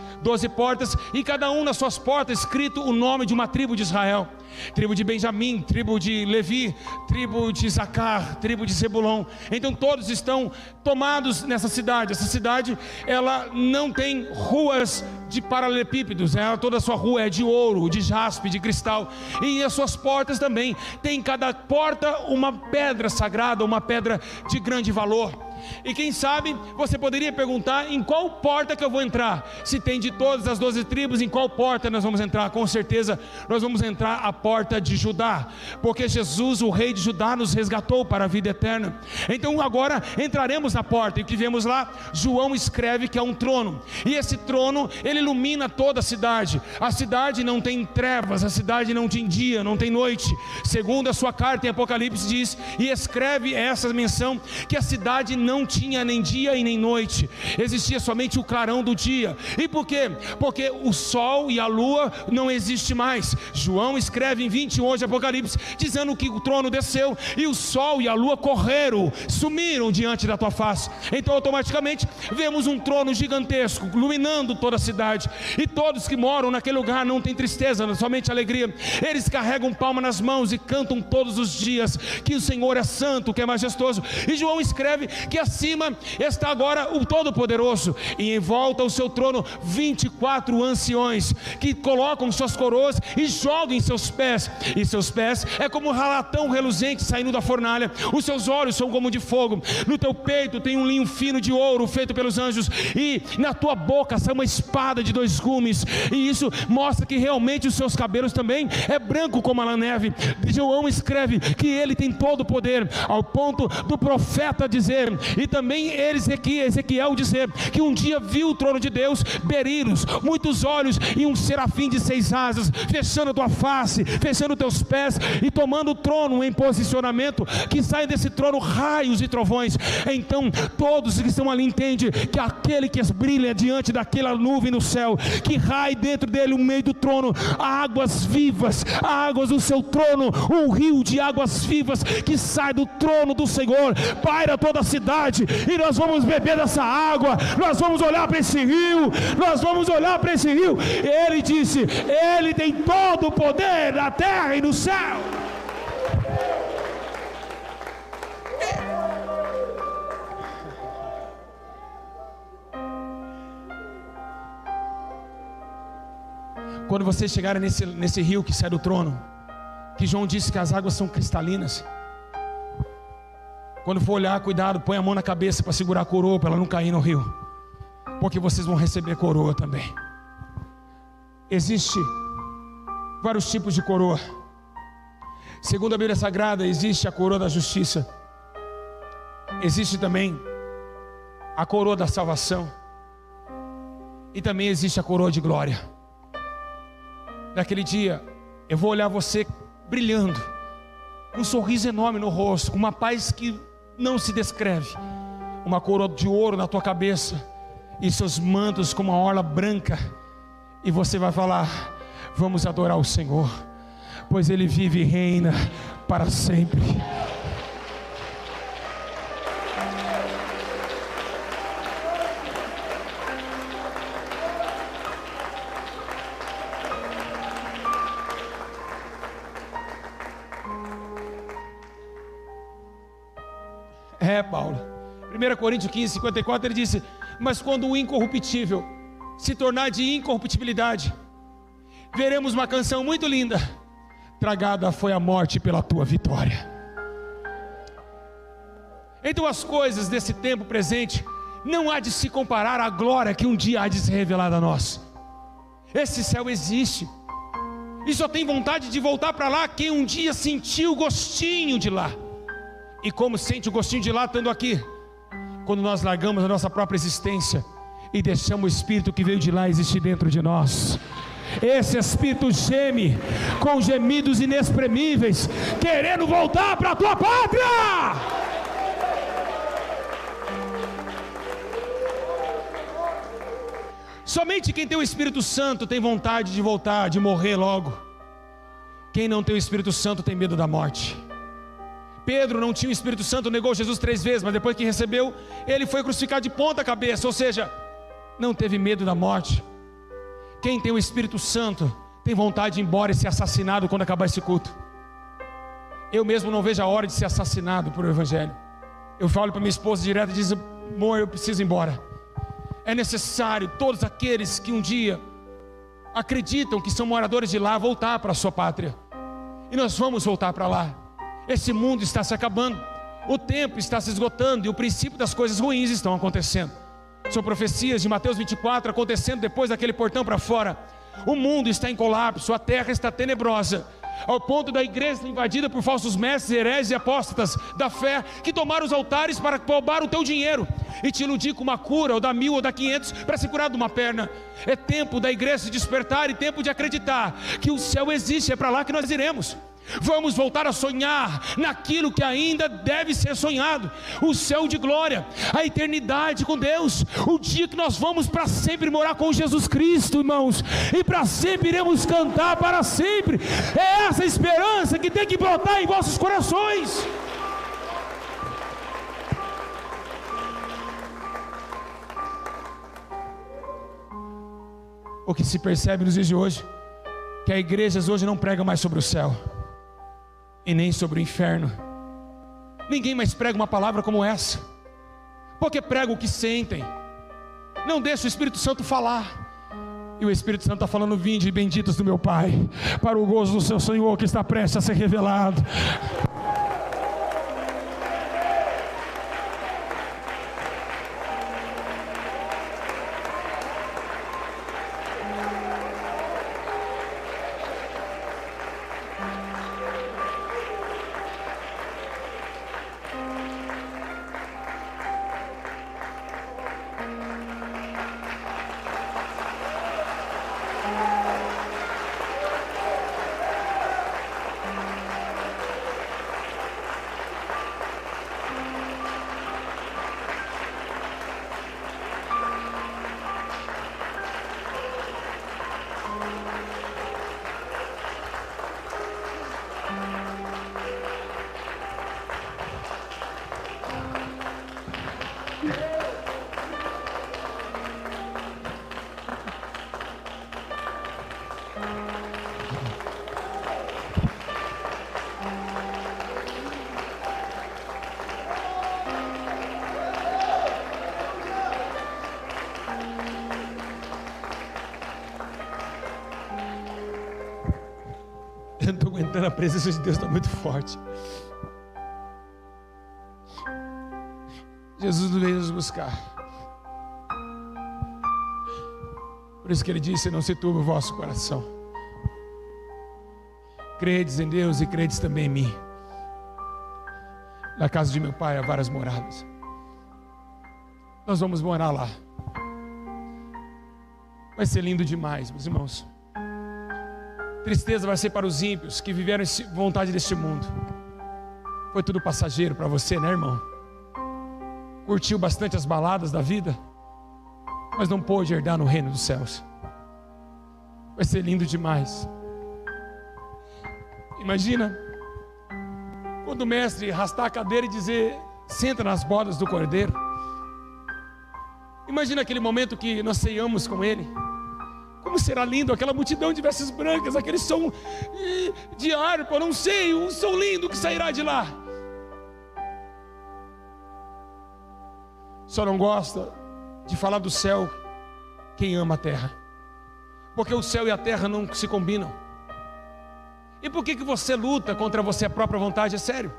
e cada um nas suas portas escrito o nome de uma tribo de Israel: tribo de Benjamim, tribo de Levi, tribo de Zacar, tribo de Zebulon. Então todos estão tomados nessa cidade. Essa cidade, ela não tem ruas de paralelepípedos, toda a sua rua é de ouro, de jaspe, de cristal, e as suas portas também tem em cada porta uma pedra sagrada, uma pedra de grande valor. E quem sabe você poderia perguntar: em qual porta que eu vou entrar? Se tem de todas as 12 tribos, em qual porta nós vamos entrar? Com certeza nós vamos entrar a porta de Judá, porque Jesus, o rei de Judá, nos resgatou para a vida eterna. Então agora entraremos na porta, e o que vemos lá? João escreve que é um trono, e esse trono, ele ilumina toda a cidade. A cidade não tem trevas, a cidade não tem dia, não tem noite, segundo a sua carta em Apocalipse diz, e escreve essa menção, que a cidade não tinha nem dia e nem noite, existia somente o clarão do dia. E por quê? Porque o sol e a lua não existem mais. João escreve em 21 de Apocalipse, dizendo que o trono desceu e o sol e a lua correram, sumiram diante da tua face. Então automaticamente vemos um trono gigantesco iluminando toda a cidade, e todos que moram naquele lugar não tem tristeza, somente alegria. Eles carregam palma nas mãos e cantam todos os dias que o Senhor é santo, que é majestoso. E João escreve que acima está agora o Todo-Poderoso, e em volta ao seu trono 24 anciões, que colocam suas coroas e jogam em seus pés, e seus pés é como um latão reluzente saindo da fornalha. Os seus olhos são como de fogo. No teu peito tem um linho fino de ouro feito pelos anjos, e na tua boca sai uma espada de 2 gumes. E isso mostra que realmente os seus cabelos também é branco como a neve. João escreve que ele tem todo o poder, ao ponto do profeta dizer, e também Ezequiel dizer, que um dia viu o trono de Deus, berilos, muitos olhos, e um serafim de 6 asas, fechando a tua face, fechando teus pés, e tomando o trono em posicionamento, que saem desse trono raios e trovões. Então todos que estão ali entendem que aquele que brilha diante daquela nuvem no céu, que rai dentro dele, no meio do trono, águas vivas, águas do seu trono, um rio de águas vivas que sai do trono do Senhor, paira toda a cidade, e nós vamos beber dessa água, nós vamos olhar para esse rio, Ele disse, Ele tem todo o poder na terra e no céu. Quando vocês chegarem nesse rio que sai do trono, que João disse que as águas são cristalinas, quando for olhar, cuidado, põe a mão na cabeça para segurar a coroa, para ela não cair no rio, porque vocês vão receber coroa também. Existe vários tipos de coroa. Segundo a Bíblia Sagrada, existe a coroa da justiça, existe também a coroa da salvação, e também existe a coroa de glória. Naquele dia eu vou olhar você brilhando, com um sorriso enorme no rosto, com uma paz que não se descreve, uma coroa de ouro na tua cabeça, e seus mantos como uma orla branca, e você vai falar, vamos adorar o Senhor, pois Ele vive e reina para sempre. Paulo, 1 Coríntios 15, 54, ele disse, mas quando o incorruptível se tornar de incorruptibilidade, veremos uma canção muito linda, tragada foi a morte pela tua vitória. Então as coisas desse tempo presente não há de se comparar à glória que um dia há de se revelar a nós. Esse céu existe, e só tem vontade de voltar para lá quem um dia sentiu o gostinho de lá. E como sente o gostinho de lá estando aqui? Quando nós largamos a nossa própria existência e deixamos o Espírito que veio de lá existir dentro de nós. Esse Espírito geme com gemidos inexprimíveis, querendo voltar para a tua pátria. Somente quem tem o Espírito Santo tem vontade de voltar, de morrer logo. Quem não tem o Espírito Santo tem medo da morte. Pedro não tinha o Espírito Santo, negou Jesus 3 vezes, mas depois que recebeu, ele foi crucificado de ponta cabeça, ou seja, não teve medo da morte. Quem tem o Espírito Santo tem vontade de ir embora e ser assassinado quando acabar esse culto. Eu mesmo não vejo a hora de ser assassinado por o Evangelho. Eu falo para minha esposa direto e diz, amor, eu preciso ir embora. É necessário todos aqueles que um dia acreditam que são moradores de lá voltar para a sua pátria. E nós vamos voltar para lá. Esse mundo está se acabando, o tempo está se esgotando e o princípio das coisas ruins estão acontecendo. São profecias de Mateus 24 acontecendo depois daquele portão para fora. O mundo está em colapso, a terra está tenebrosa, ao ponto da igreja ser invadida por falsos mestres, hereges e apóstatas da fé, que tomaram os altares para roubar o teu dinheiro e te iludir com uma cura, ou dá 1000 ou dá 500 para se curar de uma perna. É tempo da igreja se despertar e tempo de acreditar que o céu existe, é para lá que nós iremos. Vamos voltar a sonhar naquilo que ainda deve ser sonhado: o céu de glória, a eternidade com Deus, o dia que nós vamos para sempre morar com Jesus Cristo, irmãos, e para sempre iremos cantar para sempre. É essa esperança que tem que brotar em vossos corações. O que se percebe nos dias de hoje, que as igrejas hoje não pregam mais sobre o céu e nem sobre o inferno. Ninguém mais prega uma palavra como essa, porque pregam o que sentem, não deixa o Espírito Santo falar. E o Espírito Santo está falando: vinde benditos do meu Pai, para o gozo do seu Senhor que está prestes a ser revelado. Eu não estou aguentando, a presença de Deus está muito forte. Jesus veio nos buscar. Por isso que Ele disse: não se turbe o vosso coração. Credes em Deus e credes também em mim. Na casa de meu Pai há várias moradas. Nós vamos morar lá. Vai ser lindo demais, meus irmãos. Tristeza vai ser para os ímpios que viveram a vontade deste mundo. Foi tudo passageiro para você, né, irmão? Curtiu bastante as baladas da vida, mas não pôde herdar no reino dos céus. Vai ser lindo demais. Imagina quando o mestre arrastar a cadeira e dizer: senta nas bodas do cordeiro. Imagina aquele momento que nós ceiamos com ele. Como será lindo aquela multidão de vestes brancas, aquele som de harpa, não sei, um som lindo que sairá de lá. Só não gosta de falar do céu quem ama a terra, porque o céu e a terra não se combinam. E por que você luta contra você a própria vontade? É sério.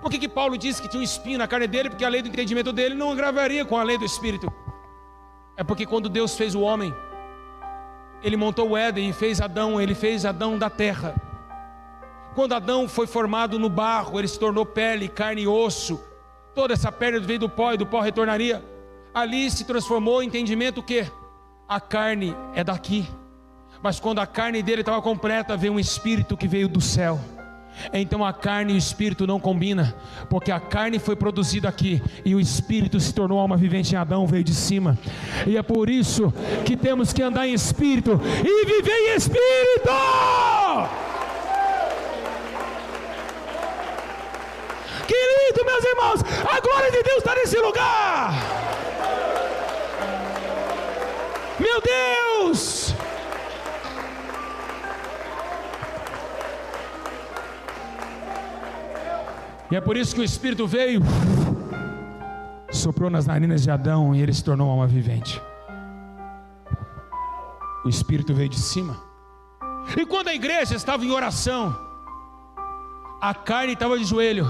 Por que Paulo disse que tinha um espinho na carne dele? Porque a lei do entendimento dele não agravaria com a lei do Espírito. É porque quando Deus fez o homem, Ele montou o Éden e fez Adão. Ele fez Adão da terra. Quando Adão foi formado no barro, ele se tornou pele, carne e osso. Toda essa pele veio do pó e do pó retornaria. Ali se transformou em entendimento que a carne é daqui. Mas quando a carne dele estava completa, veio um espírito que veio do céu. Então a carne e o espírito não combinam, porque a carne foi produzida aqui e o espírito se tornou alma vivente em Adão, veio de cima. E é por isso que temos que andar em espírito e viver em espírito. Que lindo, meus irmãos! A glória de Deus está nesse lugar. Meu Deus! E é por isso que o Espírito veio, soprou nas narinas de Adão e ele se tornou alma vivente. O Espírito veio de cima. E quando a igreja estava em oração, a carne estava de joelho,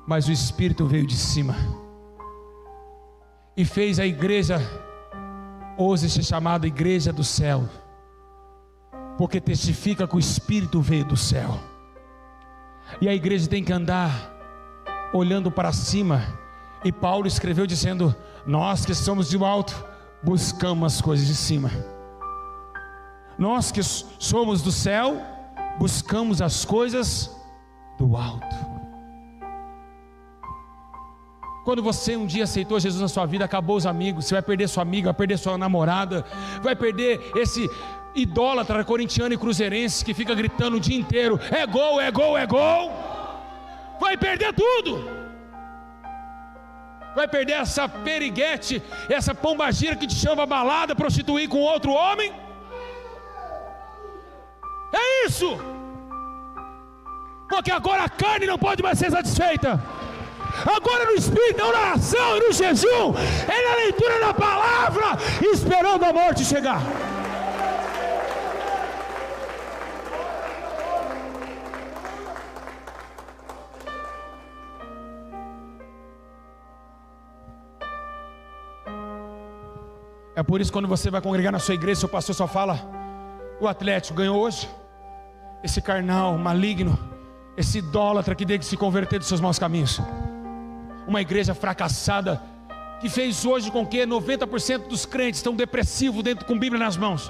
mas o Espírito veio de cima e fez a igreja hoje ser chamada Igreja do Céu, porque testifica que o Espírito veio do céu. E a igreja tem que andar olhando para cima. E Paulo escreveu dizendo: nós que somos de alto, buscamos as coisas de cima. Nós que somos do céu, buscamos as coisas do alto. Quando você um dia aceitou Jesus na sua vida, acabou os amigos, você vai perder sua amiga, vai perder sua namorada, vai perder esse idólatra corintiano e cruzeirense que fica gritando o dia inteiro: é gol, é gol, é gol. Vai perder tudo. Vai perder essa periguete, essa pombagira que te chama balada, prostituir com outro homem. É isso. Porque agora a carne não pode mais ser satisfeita. Agora no Espírito, na oração e no jejum, é na leitura da palavra, esperando a morte chegar. É por isso que quando você vai congregar na sua igreja, seu pastor só fala: o Atlético ganhou hoje. Esse carnal maligno, esse idólatra que tem que se converter dos seus maus caminhos. Uma igreja fracassada que fez hoje com que 90% dos crentes estão depressivos dentro com Bíblia nas mãos.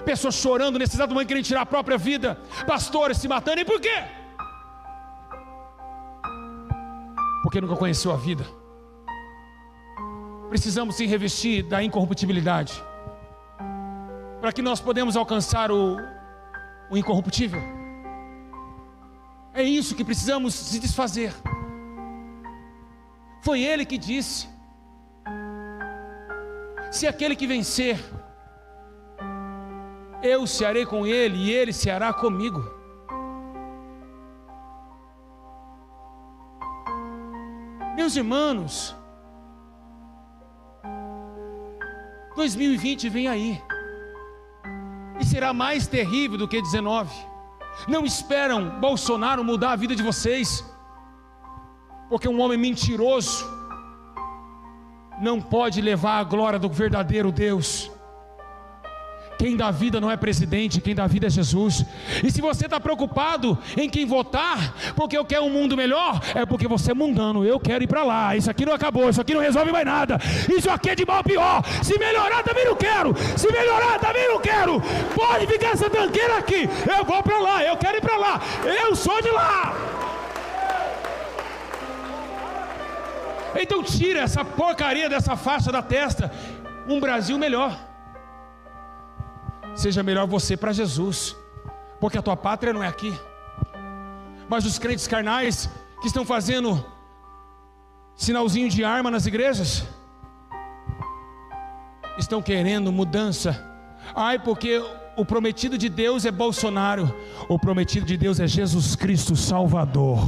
Pessoas chorando nesse exato momento, querendo tirar a própria vida. Pastores se matando. E por quê? Porque nunca conheceu a vida. Precisamos se revestir da incorruptibilidade, para que nós podemos alcançar o incorruptível. É isso que precisamos se desfazer. Foi Ele que disse: se aquele que vencer, eu cearei com ele e ele ceará comigo. Meus irmãos, 2020 vem aí, e será mais terrível do que 19. Não esperam Bolsonaro mudar a vida de vocês, porque um homem mentiroso não pode levar a glória do verdadeiro Deus. Quem dá vida não é presidente, quem dá vida é Jesus. E se você está preocupado em quem votar, porque eu quero um mundo melhor, é porque você é mundano. Eu quero ir para lá, isso aqui não acabou, isso aqui não resolve mais nada, isso aqui é de mal a pior. Se melhorar também não quero, se melhorar também não quero. Pode ficar essa tanqueira aqui, eu vou para lá, eu quero ir para lá, eu sou de lá. Então tira essa porcaria dessa faixa da testa. Um Brasil melhor. Seja melhor você para Jesus, porque a tua pátria não é aqui. Mas os crentes carnais que estão fazendo sinalzinho de arma nas igrejas, estão querendo mudança. Ai, porque o prometido de Deus é Bolsonaro. O prometido de Deus é Jesus Cristo Salvador.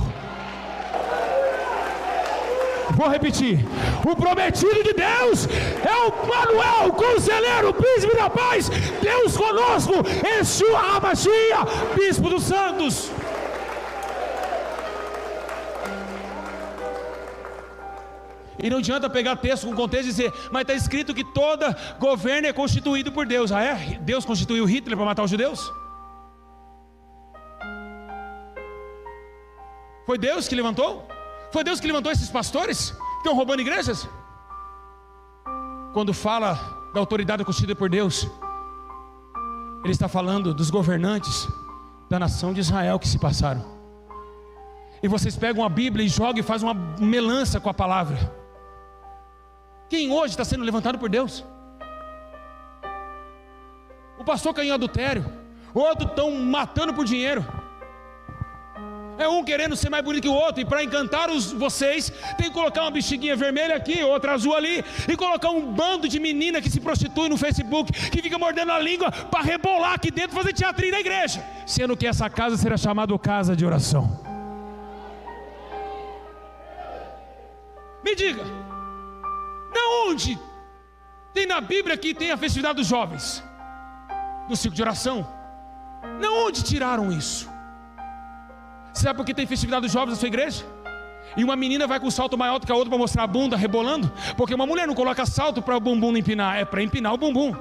Vou repetir: o prometido de Deus é o Manuel, o conselheiro, o príncipe da paz, Deus conosco, Yeshua HaMashiach, bispo dos santos. E não adianta pegar texto com contexto e dizer: mas está escrito que todo governo é constituído por Deus. Ah é? Deus constituiu Hitler para matar os judeus? Foi Deus que levantou? Foi Deus que levantou esses pastores que estão roubando igrejas? Quando fala da autoridade constituída por Deus, Ele está falando dos governantes da nação de Israel que se passaram. E vocês pegam a Bíblia e jogam e fazem uma melança com a palavra. Quem hoje está sendo levantado por Deus? O pastor caiu em adultério, outros estão matando por dinheiro. É um querendo ser mais bonito que o outro, e para encantar vocês, tem que colocar uma bexiguinha vermelha aqui, outra azul ali, e colocar um bando de menina que se prostitui no Facebook, que fica mordendo a língua para rebolar aqui dentro, fazer teatrinho na igreja, sendo que essa casa será chamada casa de oração. Me diga, na onde tem na Bíblia que tem a festividade dos jovens, do ciclo de oração? Na onde tiraram isso? Sabe por que tem festividade dos jovens na sua igreja? E uma menina vai com um salto maior do que a outra para mostrar a bunda rebolando? Porque uma mulher não coloca salto para o bumbum não empinar, é para empinar o bumbum.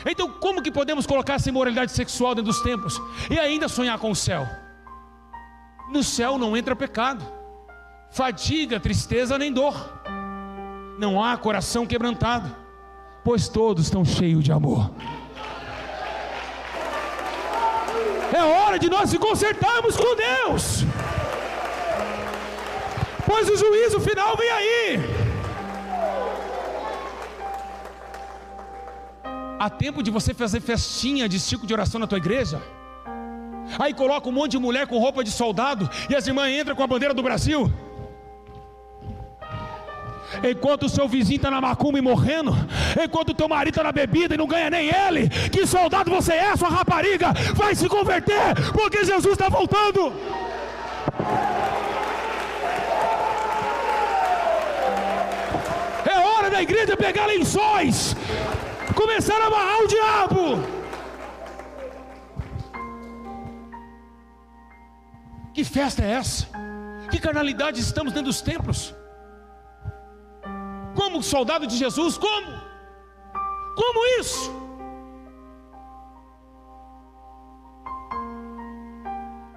Então como que podemos colocar essa imoralidade sexual dentro dos templos e ainda sonhar com o céu? No céu não entra pecado, fadiga, tristeza nem dor. Não há coração quebrantado, pois todos estão cheios de amor. É hora de nós se consertarmos com Deus, pois o juízo final vem aí. Há tempo de você fazer festinha de círculo de oração na tua igreja? Aí coloca um monte de mulher com roupa de soldado e as irmãs entram com a bandeira do Brasil, enquanto o seu vizinho está na macumba e morrendo, enquanto o teu marido está na bebida e não ganha nem ele. Que soldado você é, sua rapariga? Vai se converter, porque Jesus está voltando. É hora da igreja pegar lençóis, começar a amarrar o diabo. Que festa é essa? Que carnalidade estamos dentro dos templos? Como soldado de Jesus? Como isso?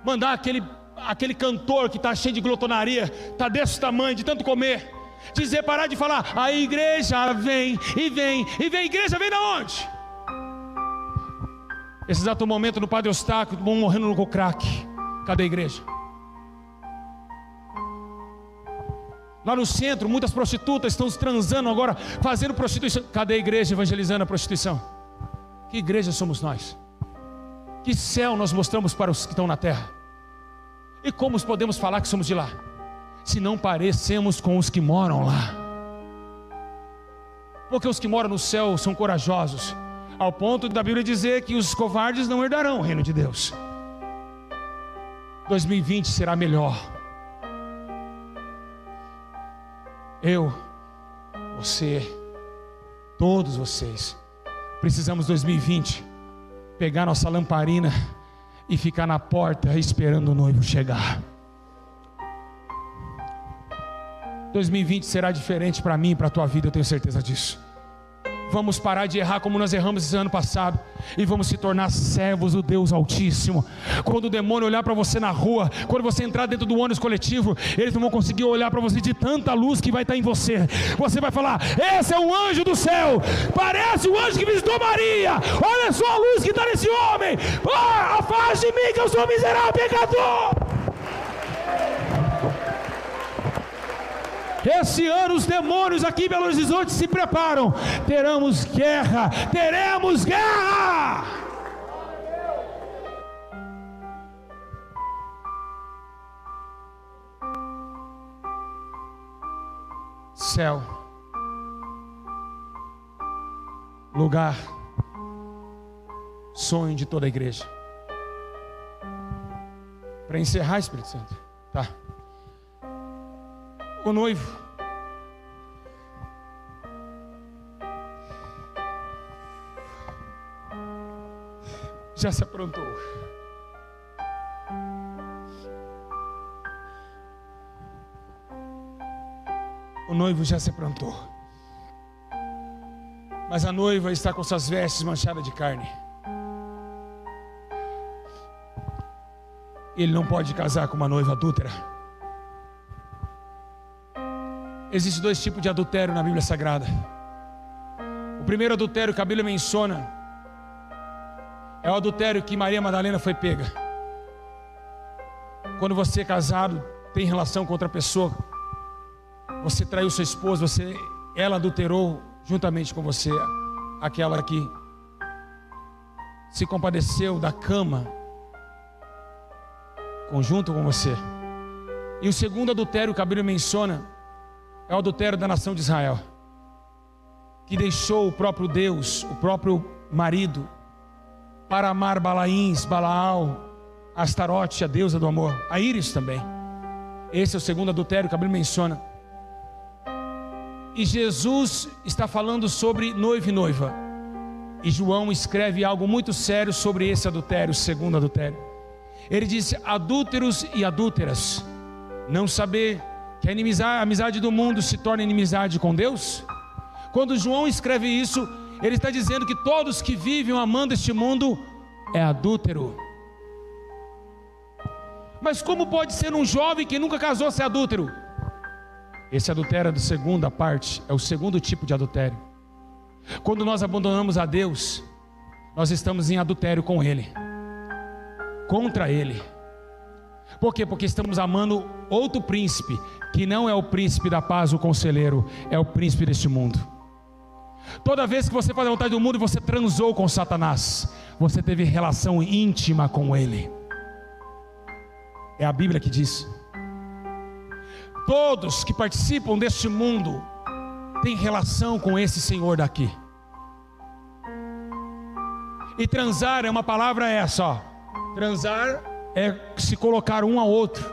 Mandar aquele cantor que está cheio de glotonaria, está desse tamanho, de tanto comer, dizer, parar de falar, a igreja vem, e vem, e vem. Igreja vem da onde? Esse exato momento no Padre Eustáquio, morrendo no crack. Cadê a igreja? Lá no centro, muitas prostitutas estão se transando agora, fazendo prostituição. Cadê a igreja evangelizando a prostituição? Que igreja somos nós? Que céu nós mostramos para os que estão na terra? E como podemos falar que somos de lá, se não parecemos com os que moram lá? Porque os que moram no céu são corajosos, ao ponto da Bíblia dizer que os covardes não herdarão o reino de Deus. 2020 será melhor. Eu, você, todos vocês, precisamos 2020 pegar nossa lamparina e ficar na porta esperando o noivo chegar. 2020 será diferente para mim e para a tua vida, eu tenho certeza disso. Vamos parar de errar como nós erramos esse ano passado, e vamos se tornar servos do Deus Altíssimo. Quando o demônio olhar para você na rua, quando você entrar dentro do ônibus coletivo, eles não vão conseguir olhar para você de tanta luz que vai estar em você. Você vai falar, esse é um anjo do céu, parece o anjo que visitou Maria. Olha só a luz que está nesse homem. Afaste de mim que eu sou miserável pecador. Esse ano os demônios aqui em Belo Horizonte se preparam. Teremos guerra. Céu, lugar, sonho de toda a igreja. Para encerrar, Espírito Santo, tá? O noivo já se aprontou. O noivo já se aprontou. Mas a noiva está com suas vestes manchadas de carne. Ele não pode casar com uma noiva adúltera. Existem dois tipos de adultério na Bíblia Sagrada. O primeiro adultério que a Bíblia menciona é o adultério que Maria Madalena foi pega. Quando você é casado, tem relação com outra pessoa, você traiu sua esposa, ela adulterou juntamente com você, aquela que se compadeceu da cama conjunto com você. E o segundo adultério que a Bíblia menciona é o adultério da nação de Israel, que deixou o próprio Deus, o próprio marido, para amar Balaíns, Balaal, Astarote, a deusa do amor, a Íris também. Esse é o segundo adultério que a Bíblia menciona. E Jesus está falando sobre noivo e noiva. E João escreve algo muito sério sobre esse adultério, o segundo adultério. Ele diz, adúlteros e adúlteras, não saber que a amizade do mundo se torna inimizade com Deus? Quando João escreve isso, ele está dizendo que todos que vivem amando este mundo é adúltero. Mas como pode ser um jovem que nunca casou ser adúltero? Esse adultério é da segunda parte, é o segundo tipo de adultério. Quando nós abandonamos a Deus, nós estamos em adultério com Ele. contra Ele. Por quê? Porque estamos amando outro príncipe, que não é o príncipe da paz, o conselheiro, é o príncipe deste mundo. Toda vez que você faz a vontade do mundo, você transou com Satanás, você teve relação íntima com ele. É a Bíblia que diz. Todos que participam deste mundo têm relação com esse Senhor daqui. E transar é uma palavra essa, ó. Transar é se colocar um ao outro.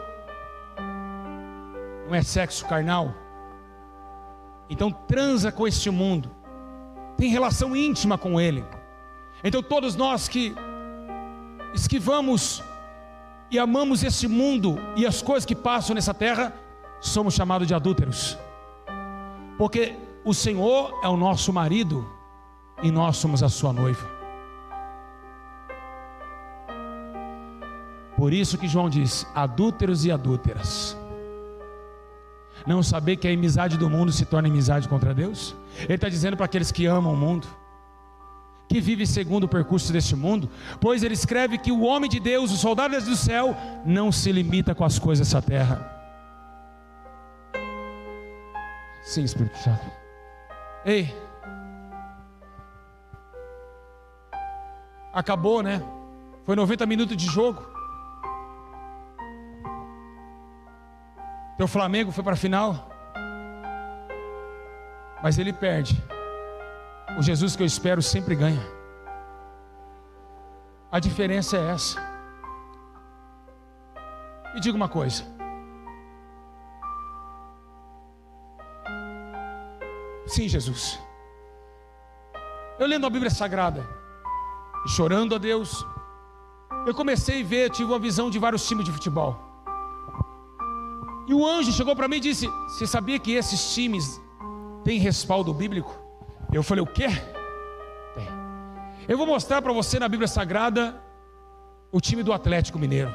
Não é sexo carnal. Então transa com este mundo, tem relação íntima com ele. Então todos nós que esquivamos e amamos esse mundo e as coisas que passam nessa terra, somos chamados de adúlteros. Porque o Senhor é o nosso marido e nós somos a sua noiva. Por isso que João diz: adúlteros e adúlteras. Não saber que a amizade do mundo se torna amizade contra Deus? Ele está dizendo para aqueles que amam o mundo, que vivem segundo o percurso deste mundo. Pois ele escreve que o homem de Deus, o soldado do céu, não se limita com as coisas dessa terra. Sim, Espírito Santo. Ei, acabou, né? Foi 90 minutos de jogo. Teu Flamengo foi para a final, mas ele perde. O Jesus que eu espero sempre ganha. A diferença é essa. Me diga uma coisa: sim, Jesus, eu lendo a Bíblia Sagrada e chorando a Deus, eu comecei a ver, tive uma visão de vários times de futebol. E o anjo chegou para mim e disse: você sabia que esses times têm respaldo bíblico? Eu falei: o quê? Tem. Eu vou mostrar para você na Bíblia Sagrada o time do Atlético Mineiro.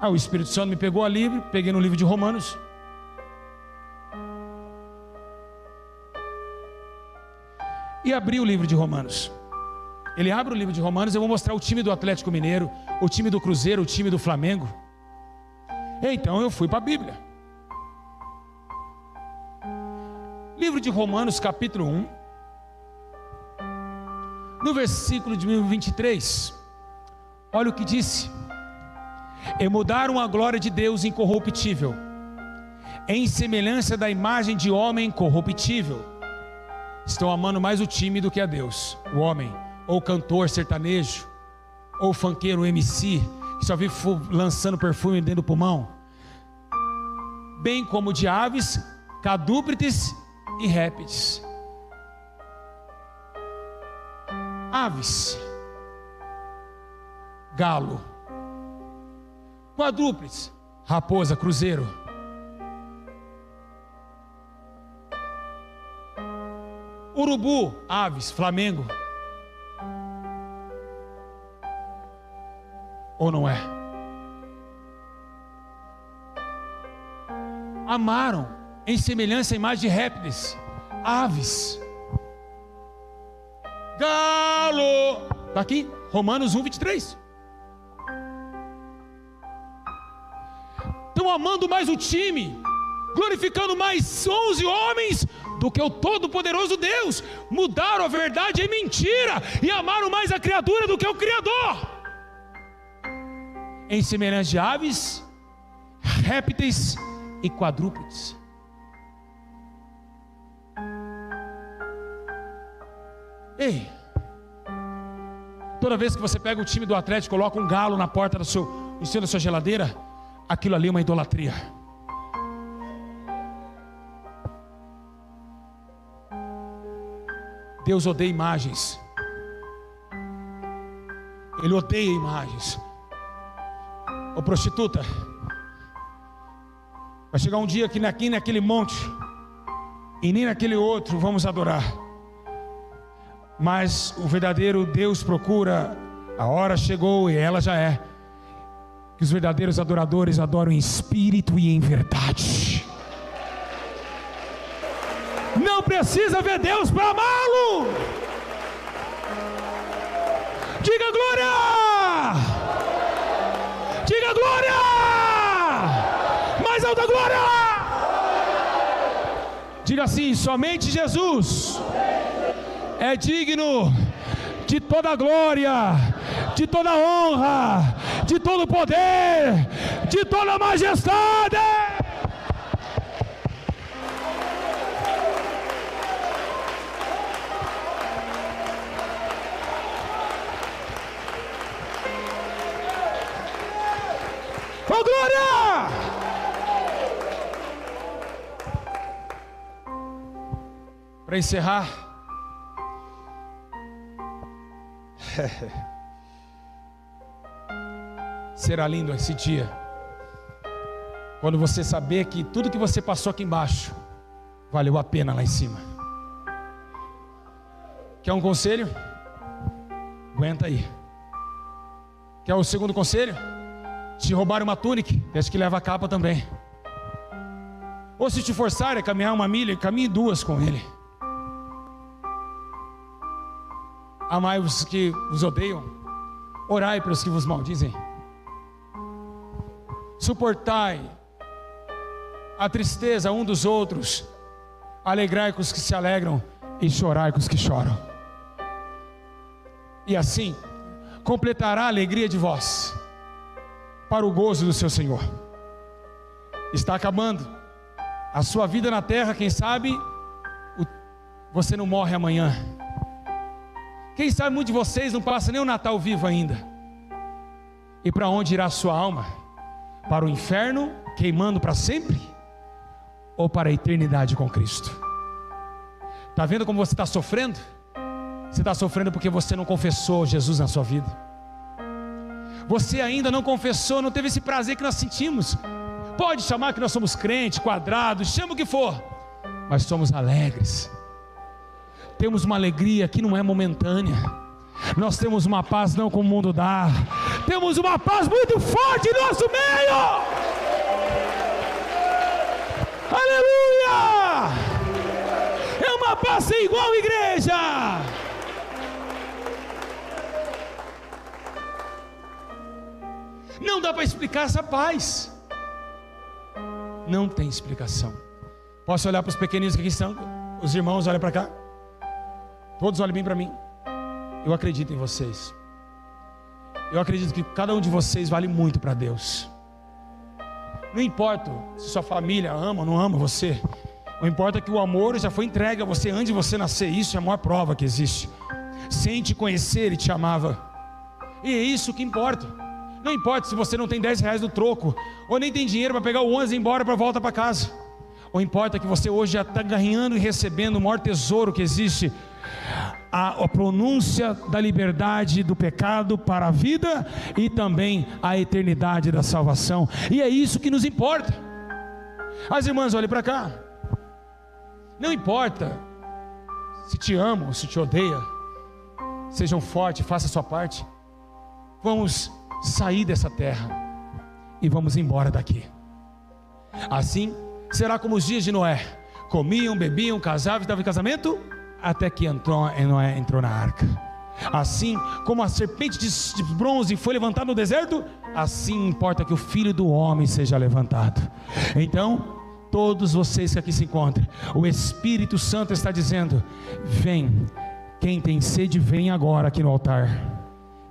O Espírito Santo me pegou ali, peguei no livro de Romanos. E abri o livro de Romanos. Ele abre o livro de Romanos, eu vou mostrar o time do Atlético Mineiro, o time do Cruzeiro, o time do Flamengo. Então eu fui para a Bíblia. Livro de Romanos, capítulo 1, no versículo de 23. Olha o que disse: e mudaram a glória de Deus incorruptível em semelhança da imagem de homem corruptível. Estão amando mais o time do que a Deus. O homem, ou cantor sertanejo, ou funkeiro MC, que só vive lançando perfume dentro do pulmão, bem como de aves, quadrúpedes e répteis. Aves, galo; quadrúpedes, raposa, cruzeiro; urubu, aves, Flamengo. Ou não é? Amaram em semelhança à imagem de répteis, aves, galo. Está aqui, Romanos 1, 23. Estão amando mais o time, glorificando mais 11 homens do que o Todo-Poderoso Deus. Mudaram a verdade em mentira e amaram mais a criatura do que o Criador. Em semelhança de aves, répteis e quadrúpedes. Ei, toda vez que você pega o time do Atlético, coloca um galo na porta do em cima da sua geladeira, aquilo ali é uma idolatria. Deus odeia imagens. Ele odeia imagens. Ô prostituta, vai chegar um dia que aqui naquele monte e nem naquele outro vamos adorar. Mas o verdadeiro Deus procura, a hora chegou e ela já é, que os verdadeiros adoradores adoram em espírito e em verdade. Não precisa ver Deus para amá-lo. Diga glória! Diga glória! Mais alta glória! Diga assim: somente Jesus é digno de toda glória, de toda honra, de todo poder, de toda majestade. Oh, glória! Para encerrar, será lindo esse dia, quando você saber que tudo que você passou aqui embaixo valeu a pena lá em cima. Quer um conselho? Aguenta aí. Quer o segundo conselho? Se roubar uma túnica, deixa que leva a capa também. Ou se te forçarem a caminhar uma milha, caminhe 2 com ele. Amai os que vos odeiam, orai pelos que vos maldizem. Suportai a tristeza um dos outros, alegrai com os que se alegram e chorai com os que choram. E assim completará a alegria de vós, para o gozo do seu Senhor. Está acabando a sua vida na terra, quem sabe você não morre amanhã. Quem sabe muitos de vocês não passam nem o Natal vivo ainda. E para onde irá a sua alma? Para o inferno, queimando para sempre? Ou para a eternidade com Cristo? Está vendo como você está sofrendo? Você está sofrendo porque você não confessou Jesus na sua vida. Você ainda não confessou, não teve esse prazer que nós sentimos. Pode chamar que nós somos crentes, quadrados, chama o que for, mas somos alegres. Temos uma alegria que não é momentânea. Nós temos uma paz não como o mundo dá. Temos uma paz muito forte em nosso meio. Aleluia! É uma paz sem igual, igreja. Não dá para explicar essa paz. Não tem explicação. Posso olhar para os pequeninos que aqui estão? Os irmãos, olhem para cá. Todos olhem bem para mim. Eu acredito em vocês. Eu acredito que cada um de vocês vale muito para Deus. Não importa se sua família ama ou não ama você. Não importa que o amor já foi entregue a você antes de você nascer. Isso é a maior prova que existe. Sem te conhecer, Ele te amava. E é isso que importa. Não importa se você não tem 10 reais no troco, ou nem tem dinheiro para pegar o ônibus e ir embora para volta para casa. Ou importa que você hoje já está ganhando e recebendo o maior tesouro que existe, a pronúncia da liberdade do pecado para a vida e também a eternidade da salvação. E é isso que nos importa. As irmãs, olhem para cá. Não importa se te amam ou se te odeia, sejam fortes, faça a sua parte. Vamos sair dessa terra e vamos embora daqui. Assim será como os dias de Noé: comiam, bebiam, casavam, estavam em casamento, até que Noé entrou na arca. Assim como a serpente de bronze foi levantada no deserto, assim importa que o Filho do Homem seja levantado. Então, todos vocês que aqui se encontram, o Espírito Santo está dizendo: vem, quem tem sede, vem agora aqui no altar,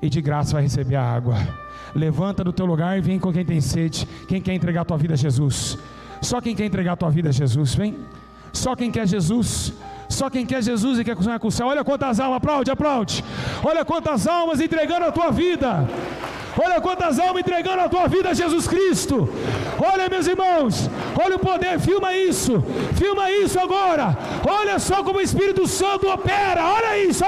e de graça vai receber a água. Levanta do teu lugar e vem com quem tem sede. Quem quer entregar a tua vida a Jesus? Só quem quer entregar a tua vida a Jesus, vem. Só quem quer Jesus. Só quem quer Jesus e quer sonhar com o céu. Olha quantas almas, aplaude, aplaude. Olha quantas almas entregando a tua vida. Olha quantas almas entregando a tua vida a Jesus Cristo. Olha, meus irmãos, olha o poder, filma isso agora. Olha só como o Espírito Santo opera. Olha isso,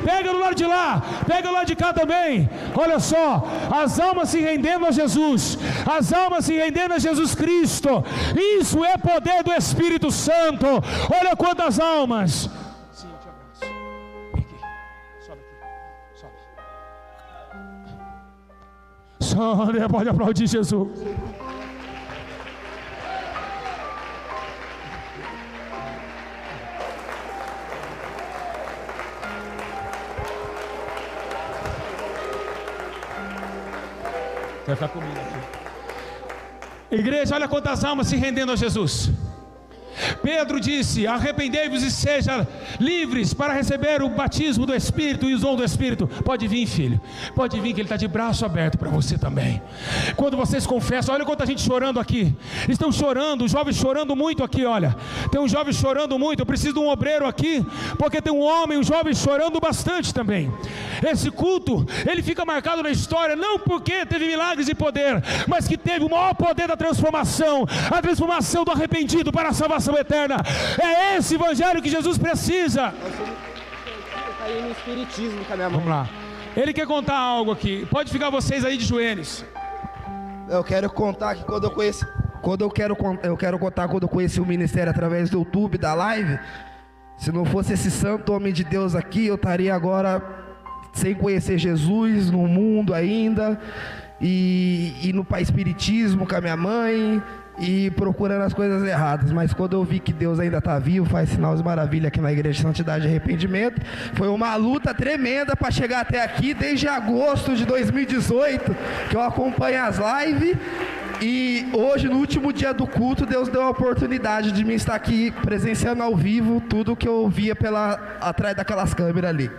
pega do lado de lá, pega do lado de cá também. Olha só, as almas se rendendo a Jesus, as almas se rendendo a Jesus Cristo. Isso é poder do Espírito Santo. Olha quantas almas. Sim, eu te abraço. Vem aqui, sobe aqui, sobe. Pode aplaudir Jesus. Vai ficar comigo aqui. Igreja, olha quantas almas se rendendo a Jesus. Pedro disse: arrependei-vos e sejam livres para receber o batismo do Espírito e o dom do Espírito. Pode vir, filho, pode vir, que Ele está de braço aberto para você também. Quando vocês confessam, olha quanta gente chorando aqui. Estão chorando, os jovens chorando muito aqui. Olha, tem um jovem chorando muito. Eu preciso de um obreiro aqui, porque tem um homem, um jovem chorando bastante também. Esse culto, ele fica marcado na história, não porque teve milagres e poder, mas que teve o maior poder da transformação, a transformação do arrependido para a salvação eterna. É esse evangelho que Jesus precisa. Eu caí no espiritismo com a minha mãe. Vamos lá. Ele quer contar algo aqui. Pode ficar vocês aí de joelhos. Eu quero contar que quando eu conheci, quando eu conheci o ministério através do YouTube, da live. Se não fosse esse santo homem de Deus aqui, eu estaria agora sem conhecer Jesus no mundo ainda, e indo para espiritismo com a minha mãe e procurando as coisas erradas. Mas quando eu vi que Deus ainda está vivo, faz sinais de maravilha aqui na Igreja de Santidade e Arrependimento, foi uma luta tremenda para chegar até aqui, desde agosto de 2018 que eu acompanho as lives. E hoje, no último dia do culto, Deus deu a oportunidade de mim estar aqui presenciando ao vivo tudo que eu via atrás daquelas câmeras ali.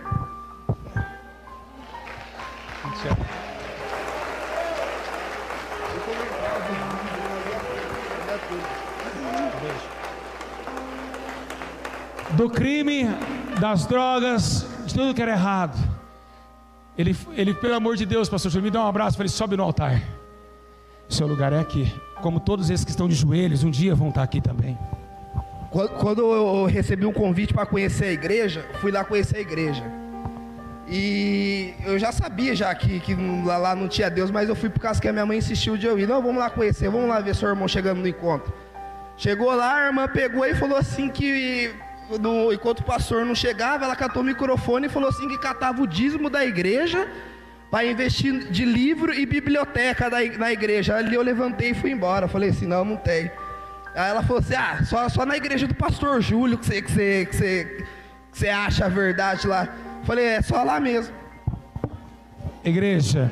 Do crime, das drogas, de tudo que era errado. Ele, pelo amor de Deus, pastor, me dá um abraço. Falei: sobe no altar. Seu lugar é aqui. Como todos esses que estão de joelhos, um dia vão estar aqui também. Quando eu recebi um convite para conhecer a igreja, fui lá conhecer a igreja. E eu já sabia que lá não tinha Deus, mas eu fui por causa que a minha mãe insistiu de eu ir. Não, vamos lá conhecer, vamos lá ver seu irmão chegando no encontro. Chegou lá, a irmã pegou e falou assim que enquanto o pastor não chegava, ela catou o microfone e falou assim que catava o dízimo da igreja para investir de livro e biblioteca na igreja. Ali eu levantei e fui embora. Falei assim: não tem. Aí ela falou assim: só na igreja do pastor Júlio que você acha a verdade lá. Falei: é só lá mesmo. Igreja,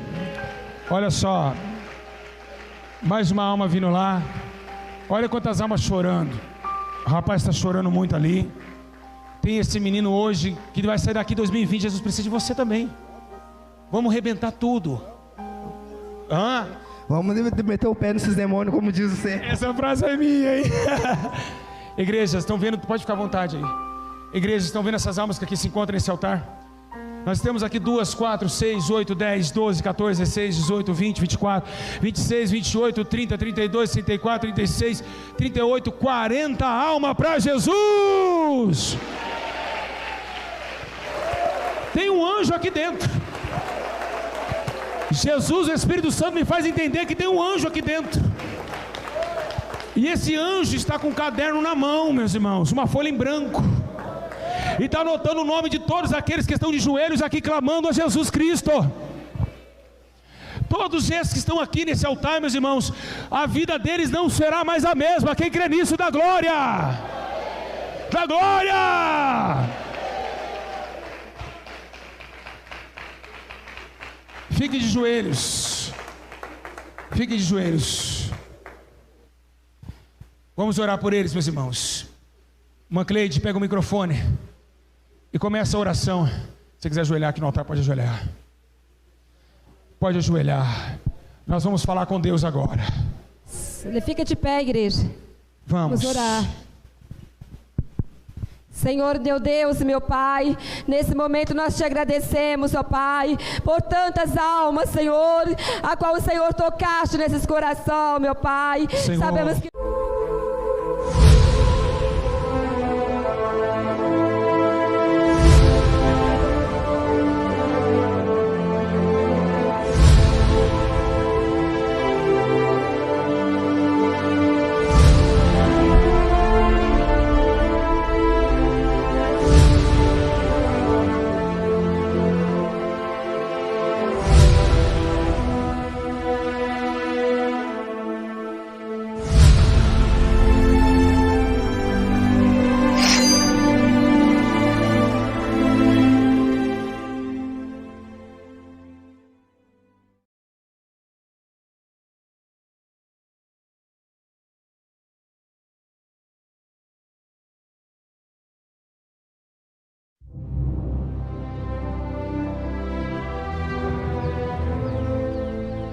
olha só, mais uma alma vindo lá. Olha quantas almas chorando. O rapaz está chorando muito ali. Tem esse menino hoje que vai sair daqui em 2020. Jesus precisa de você também. Vamos arrebentar tudo. Vamos meter o pé nesses demônios, como diz você. Essa frase é minha, hein? Igrejas, estão vendo? Pode ficar à vontade aí. Igrejas, estão vendo essas almas que aqui se encontram nesse altar? Nós temos aqui 2, 4, 6, 8, 10, 12, 14, 16, 18, 20, 24, 26, 28, 30, 32, 34, 36, 38, 40 almas para Jesus. Tem um anjo aqui dentro. Jesus, o Espírito Santo, me faz entender que tem um anjo aqui dentro. E esse anjo está com um caderno na mão, meus irmãos, uma folha em branco. E está anotando o nome de todos aqueles que estão de joelhos aqui clamando a Jesus Cristo. Todos esses que estão aqui nesse altar, meus irmãos, a vida deles não será mais a mesma. Quem crê nisso, dá glória. Dá glória. Fique de joelhos. Fique de joelhos. Vamos orar por eles, meus irmãos. Uma Cleide, pega o microfone e começa a oração. Se você quiser ajoelhar aqui no altar, pode ajoelhar. Pode ajoelhar. Nós vamos falar com Deus agora. Fica de pé, igreja. Vamos orar. Senhor, meu Deus e meu Pai, nesse momento nós te agradecemos, ó Pai, por tantas almas, Senhor, a qual o Senhor tocaste nesses corações, meu Pai. Senhor. Sabemos que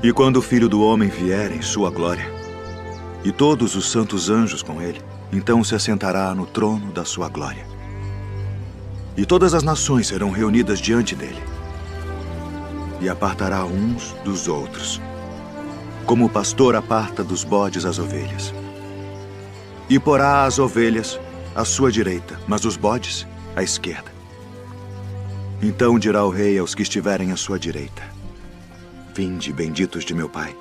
E quando o Filho do Homem vier em sua glória, e todos os santos anjos com ele, então se assentará no trono da sua glória. E todas as nações serão reunidas diante dele. E apartará uns dos outros, como o pastor aparta dos bodes as ovelhas. E porá as ovelhas à sua direita, mas os bodes à esquerda. Então dirá o rei aos que estiverem à sua direita: Vinde, benditos de meu Pai.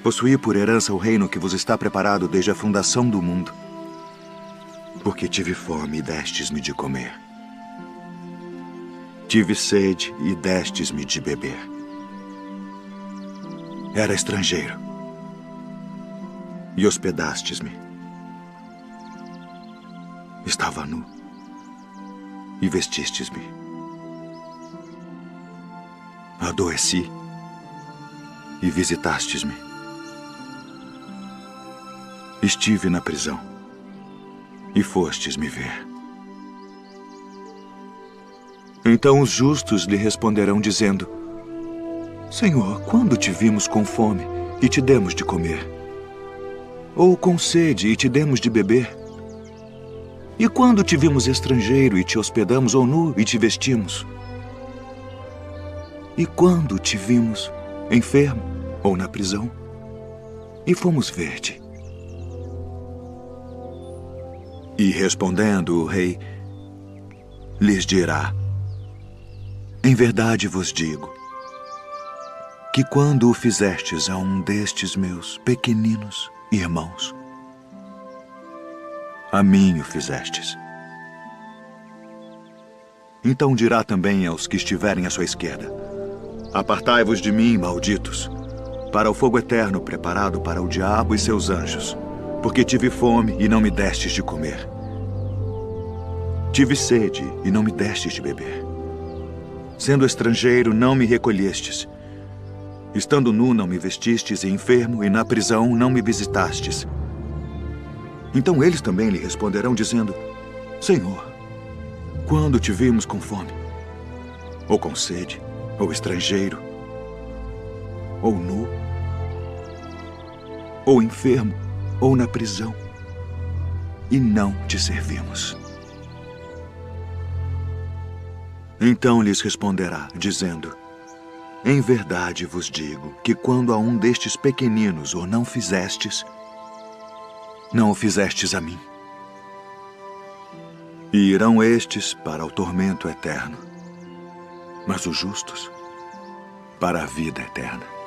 Possuí por herança o reino que vos está preparado desde a fundação do mundo. Porque tive fome e destes-me de comer. Tive sede e destes-me de beber. Era estrangeiro e hospedastes-me. Estava nu e vestistes-me. Adoeci e visitastes-me. Estive na prisão e fostes me ver. Então os justos lhe responderão dizendo: Senhor, quando te vimos com fome e te demos de comer? Ou com sede e te demos de beber? E quando te vimos estrangeiro e te hospedamos, ou nu e te vestimos? E quando te vimos enfermo ou na prisão e fomos ver-te? E respondendo o rei, lhes dirá: Em verdade vos digo, que quando o fizestes a um destes meus pequeninos irmãos, a mim o fizestes. Então dirá também aos que estiverem à sua esquerda: Apartai-vos de mim, malditos, para o fogo eterno preparado para o diabo e seus anjos, porque tive fome e não me destes de comer. Tive sede e não me destes de beber. Sendo estrangeiro, não me recolhestes. Estando nu, não me vestistes, e enfermo, e na prisão, não me visitastes. Então eles também lhe responderão, dizendo: Senhor, quando te vimos com fome, ou com sede, ou estrangeiro, ou nu, ou enfermo, ou na prisão, e não te servimos? Então lhes responderá, dizendo: Em verdade vos digo que quando a um destes pequeninos o não fizestes, não o fizestes a mim. E irão estes para o tormento eterno, mas os justos para a vida eterna.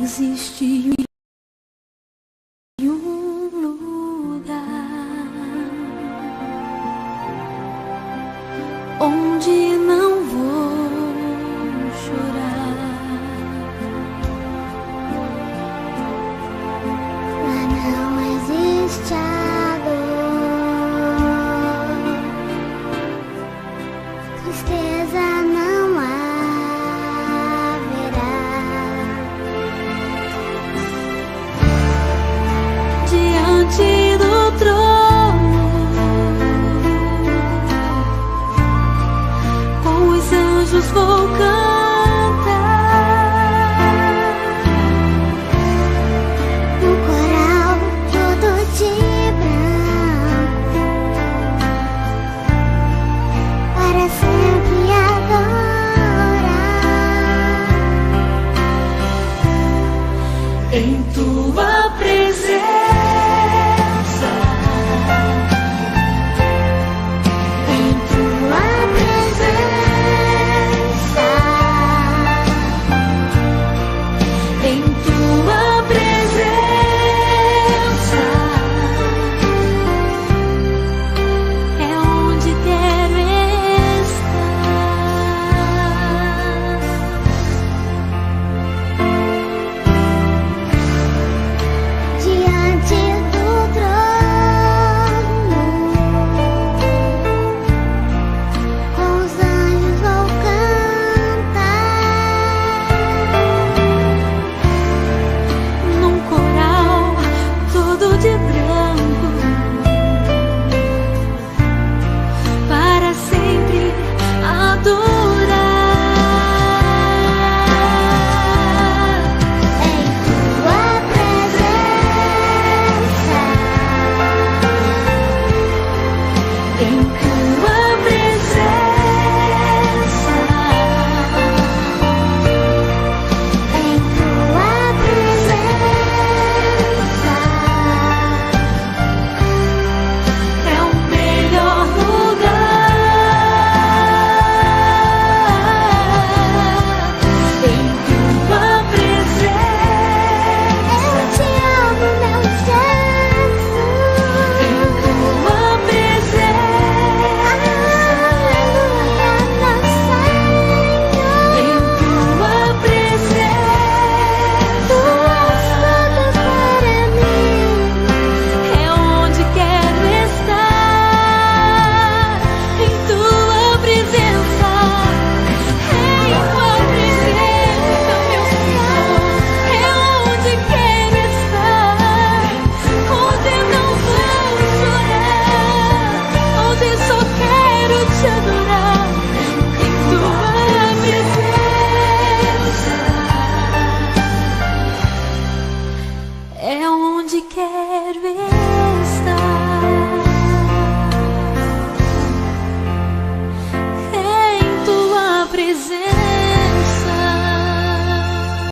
Existe um lugar onde